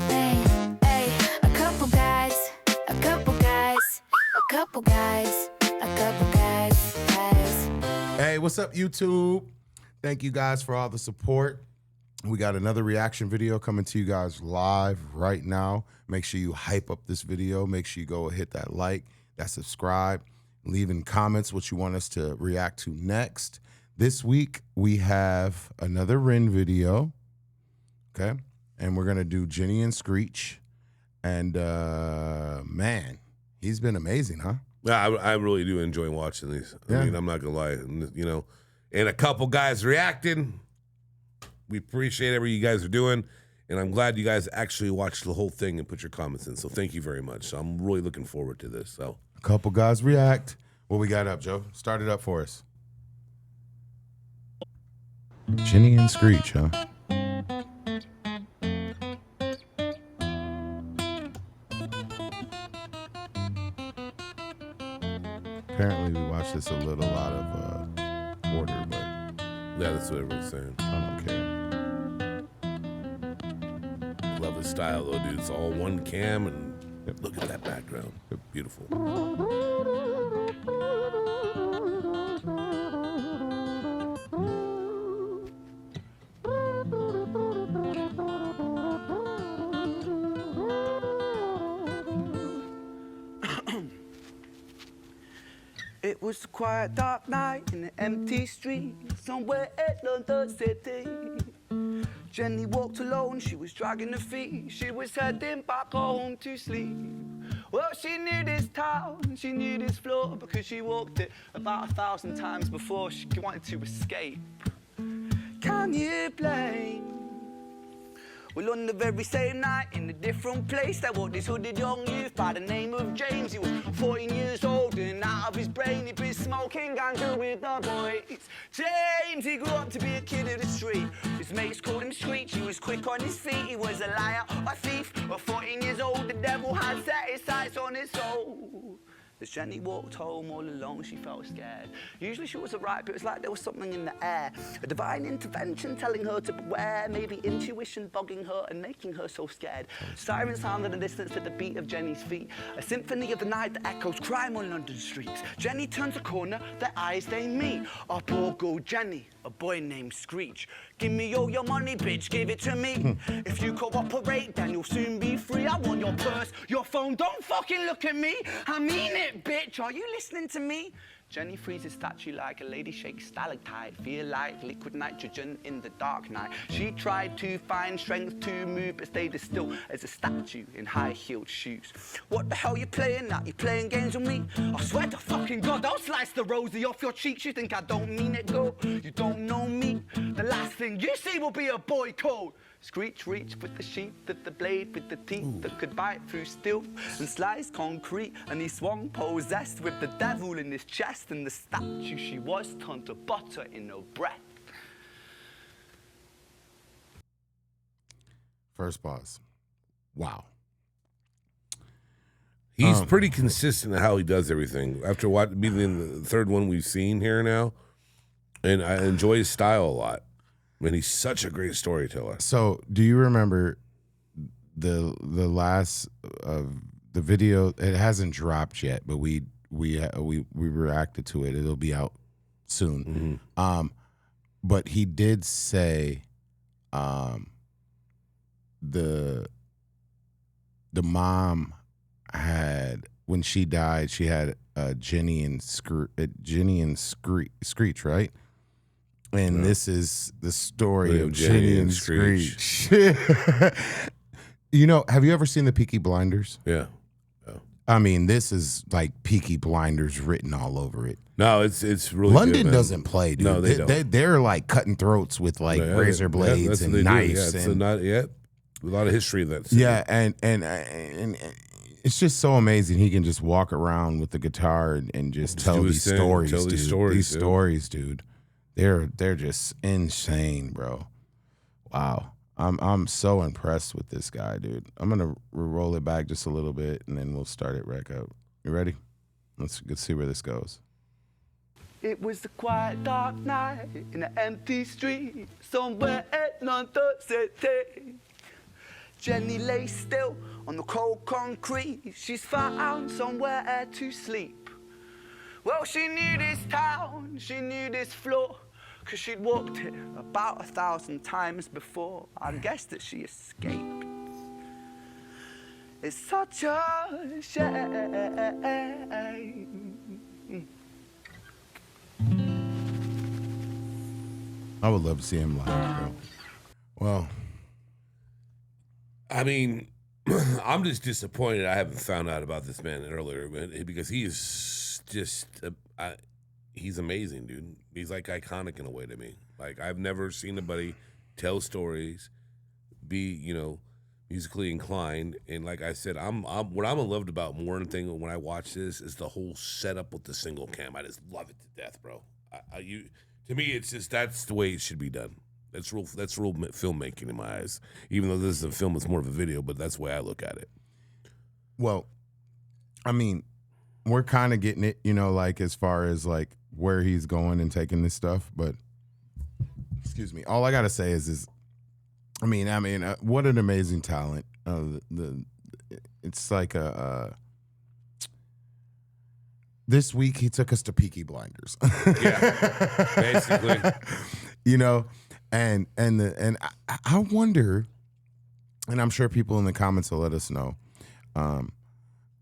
hey, a couple guys, a couple guys, a couple guys, a couple guys. Hey, what's up, YouTube? Thank you guys for all the support. We got another reaction video coming to you guys live right now. Make sure you hype up this video. Make sure you go hit that like, that subscribe, leave in comments what you want us to react to next. This week, we have another Rin video, okay? And we're going to do Jenny and Screech. And, man, he's been amazing, huh? Yeah, I really do enjoy watching these. Yeah. I mean, I'm not gonna lie, you know. And a couple guys reacting. We appreciate everything you guys are doing, and I'm glad you guys actually watched the whole thing and put your comments in. So thank you very much. So I'm really looking forward to this. So A couple guys react. What we got up, Joe? Start it up for us. Jenny and Screech, huh? Apparently, we watched this a little out of order, but yeah, that's what everybody's saying. I don't care. Love his style though, dude. It's all one cam, and look at that background. Beautiful. It was a quiet, dark night in an empty street somewhere in London City. Jenny walked alone, she was dragging her feet. She was heading back home to sleep. Well, she knew this town, she knew this floor, because she walked it about 1,000 times before she wanted to escape. Can you blame? Well, on the very same night, in a different place, there walked this hooded young youth by the name of James. He was 14 years old and out of his brain. He'd been smoking ganja with the boys. James, he grew up to be a kid of the street. His mates called him Screech. He was quick on his feet. He was a liar, a thief, 14 years old soul. As Jenny walked home all alone, she felt scared. Usually she was alright, but it was like there was something in the air. A divine intervention telling her to beware. Maybe intuition bogging her and making her so scared. Sirens sound in the distance at the beat of Jenny's feet. A symphony of the night that echoes crime on London streets. Jenny turns a corner, their eyes they meet. Up or go Jenny, a boy named Screech. Give me all your money, bitch, give it to me. If you cooperate, then you'll soon be free. I want your purse, your phone, don't fucking look at me. I mean it, bitch, are you listening to me? Jenny freezes statue like a lady shakes stalactite. Feel like liquid nitrogen in the dark night. She tried to find strength to move, but stayed as still as a statue in high-heeled shoes. What the hell you playing at? You playing games with me? I swear to fucking God, I'll slice the rosy off your cheeks. You think I don't mean it, girl? You don't know me. The last thing you see will be a boy code. Screech reached with the sheath of the blade with the teeth that could bite through steel and slice concrete, and he swung possessed with the devil in his chest, and the statue she was turned to butter in her breath. First pause. Wow. He's pretty consistent in how he does everything. After being the third one we've seen here now, and I enjoy his style a lot. I mean, he's such a great storyteller. So, do you remember the last the video? It hasn't dropped yet, but we reacted to it. It'll be out soon. But he did say, the mom had, when she died, she had Jenny and Screech, right? And this is the story of Jenny and Screech. You know, have you ever seen the Peaky Blinders? Yeah. I mean, this is like Peaky Blinders written all over it. No, it's really London good, doesn't play, dude. No, they don't. They're like cutting throats with like razor blades and knives. A lot of history of that city. Yeah, and it's just so amazing. He can just walk around with the guitar and just tell these stories, dude. These stories, dude. They're just insane, bro. Wow. I'm so impressed with this guy, dude. I'm gonna roll it back just a little bit and then we'll start it back up. You ready? Let's see where this goes. It was a quiet, dark night in an empty street somewhere at London City. Jenny lay still on the cold concrete. She's found somewhere to sleep. Well, she knew this town, she knew this floor, 'cause she'd walked it about 1,000 times before. I guess that she escaped. It's such a shame. I would love to see him live, bro. Well, I mean, I'm just disappointed I haven't found out about this man earlier, because he is just, he's amazing, dude. He's like iconic in a way to me. Like, I've never seen anybody tell stories, be, musically inclined. And like I said, what I'm loved about more than thing when I watch this is the whole setup with the single cam. I just love it to death, bro. To me, it's just, that's the way it should be done. That's real filmmaking in my eyes. Even though this is a film, it's more of a video, but that's the way I look at it. Well, I mean, we're kind of getting it, like as far as like where he's going and taking this stuff. But excuse me, all I gotta say is, what an amazing talent. It's like this week he took us to Peaky Blinders. Yeah, basically. And I wonder, and I'm sure people in the comments will let us know,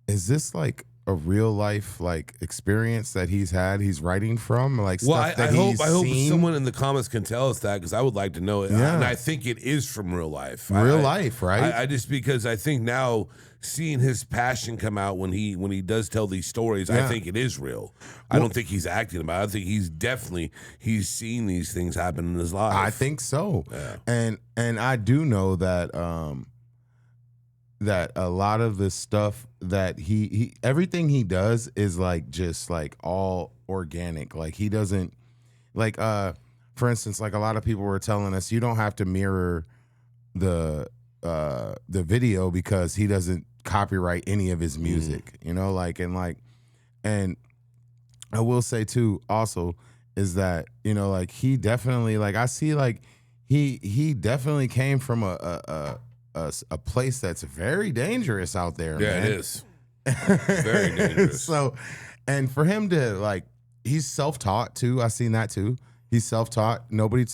is this like a real life like experience that he's writing from, like stuff that he's I hope seen? someone in the comments can tell us that, because I would like to know it. Yeah. And I think it is from real life. Life, right? I just, because I think now seeing his passion come out when he does tell these stories, I think it is real. I don't think he's acting about it. I think he's seen these things happen in his life. I think so. Yeah. And I do know that that a lot of the stuff that he everything he does is like just like all organic. Like he doesn't like for instance, like a lot of people were telling us you don't have to mirror the video because he doesn't copyright any of his music, you know, and I will say too, also, is that, you know, like he definitely, like I see, like he definitely came from a place that's very dangerous out there. Yeah, man. it is. Very dangerous. So, and for him to like, he's self-taught too. I seen that too. He's self-taught.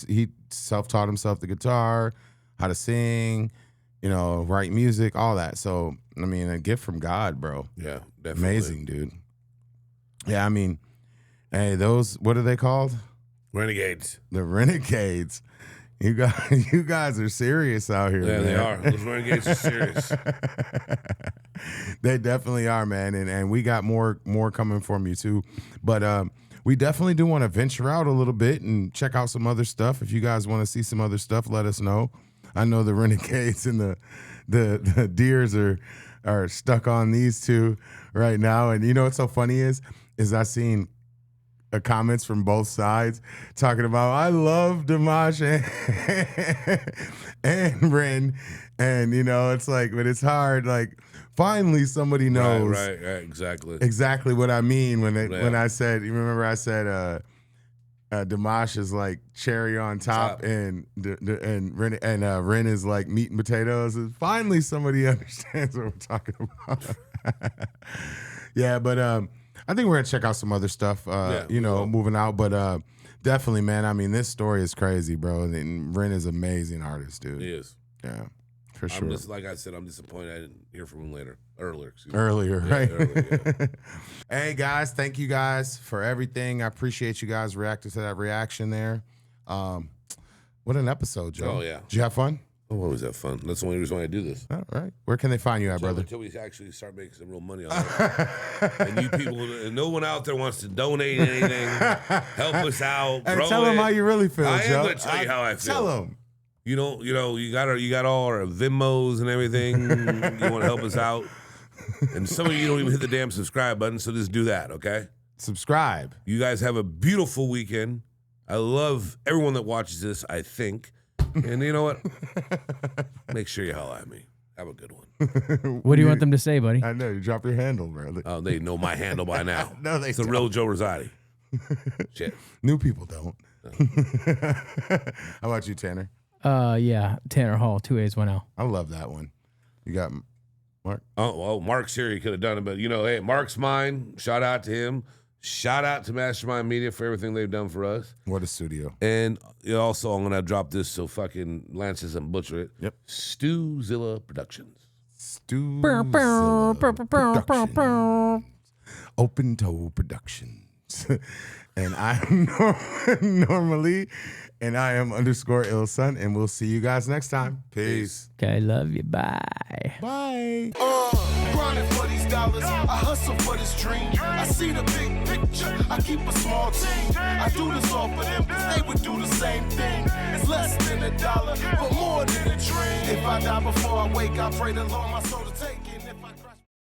He self-taught himself the guitar, how to sing, you know, write music, all that. So, I mean, a gift from God, bro. Yeah, definitely. Amazing, dude. Yeah, I mean, hey, those, what are they called? Renegades. The Renegades. You guys are serious out here, Yeah, man. they are. Those Renegades are serious. They definitely are, man. And we got more coming from you too. But we definitely do want to venture out a little bit and check out some other stuff. If you guys want to see some other stuff, let us know. I know the Renegades and the Deers are stuck on these two right now. And you know what's so funny is I seen comments from both sides talking about, I love Dimash and Ren, and you know, it's like, but it's hard. Like, finally somebody knows Right, exactly what I mean when I said. You remember I said Dimash is like cherry on top, and Ren is like meat and potatoes. And finally somebody understands what we're talking about. Yeah, but I think we're gonna check out some other stuff. You know, moving out, but definitely, man. I mean, this story is crazy, bro. And Ren is an amazing artist, dude. He is. Yeah, for sure. Like I said, I'm disappointed I didn't hear from him earlier. Earlier, right? Earlier, yeah. Hey guys, thank you guys for everything. I appreciate you guys reacting to that reaction there. What an episode, Joe. Oh yeah. Did you have fun? Oh, what was that fun? That's the only reason why I do this. All right. Where can they find you at, brother? Until we actually start making some real money on it. And you people, no one out there wants to donate anything, help us out. Hey, tell them how you really feel, I Joe. am going to tell you how I feel. Tell them. You got all our Venmos and everything. You want to help us out. And some of you don't even hit the damn subscribe button, so just do that, okay? Subscribe. You guys have a beautiful weekend. I love everyone that watches this, I think. And you know what? Make sure you holler at me. Have a good one. What do you want them to say, buddy? I know. You drop your handle, brother. Oh, they know my handle by now. No, it's the real Joe Rosati. Shit. New people don't. How about you, Tanner? Yeah, Tanner Hall, 2 A's, 1 L. I love that one. You got Mark? Oh, well, Mark's here. He could have done it, but you know, hey, Mark's mine. Shout out to him. Shout out to Mastermind Media for everything they've done for us. What a studio. And also, I'm going to drop this so fucking Lance doesn't butcher it. Yep. Stuzilla Productions. Stuzilla Productions. Open Toe Productions. And I'm normally, and I am _IllSon, and we'll see you guys next time. Peace. Okay, love you. Bye. Bye. Grinding for these dollars, I hustle for this dream. I see the big picture, I keep a small team. I do this all for them, cause they would do the same thing. It's less than $1, but more than a dream. If I die before I wake, I pray the Lord my soul to take.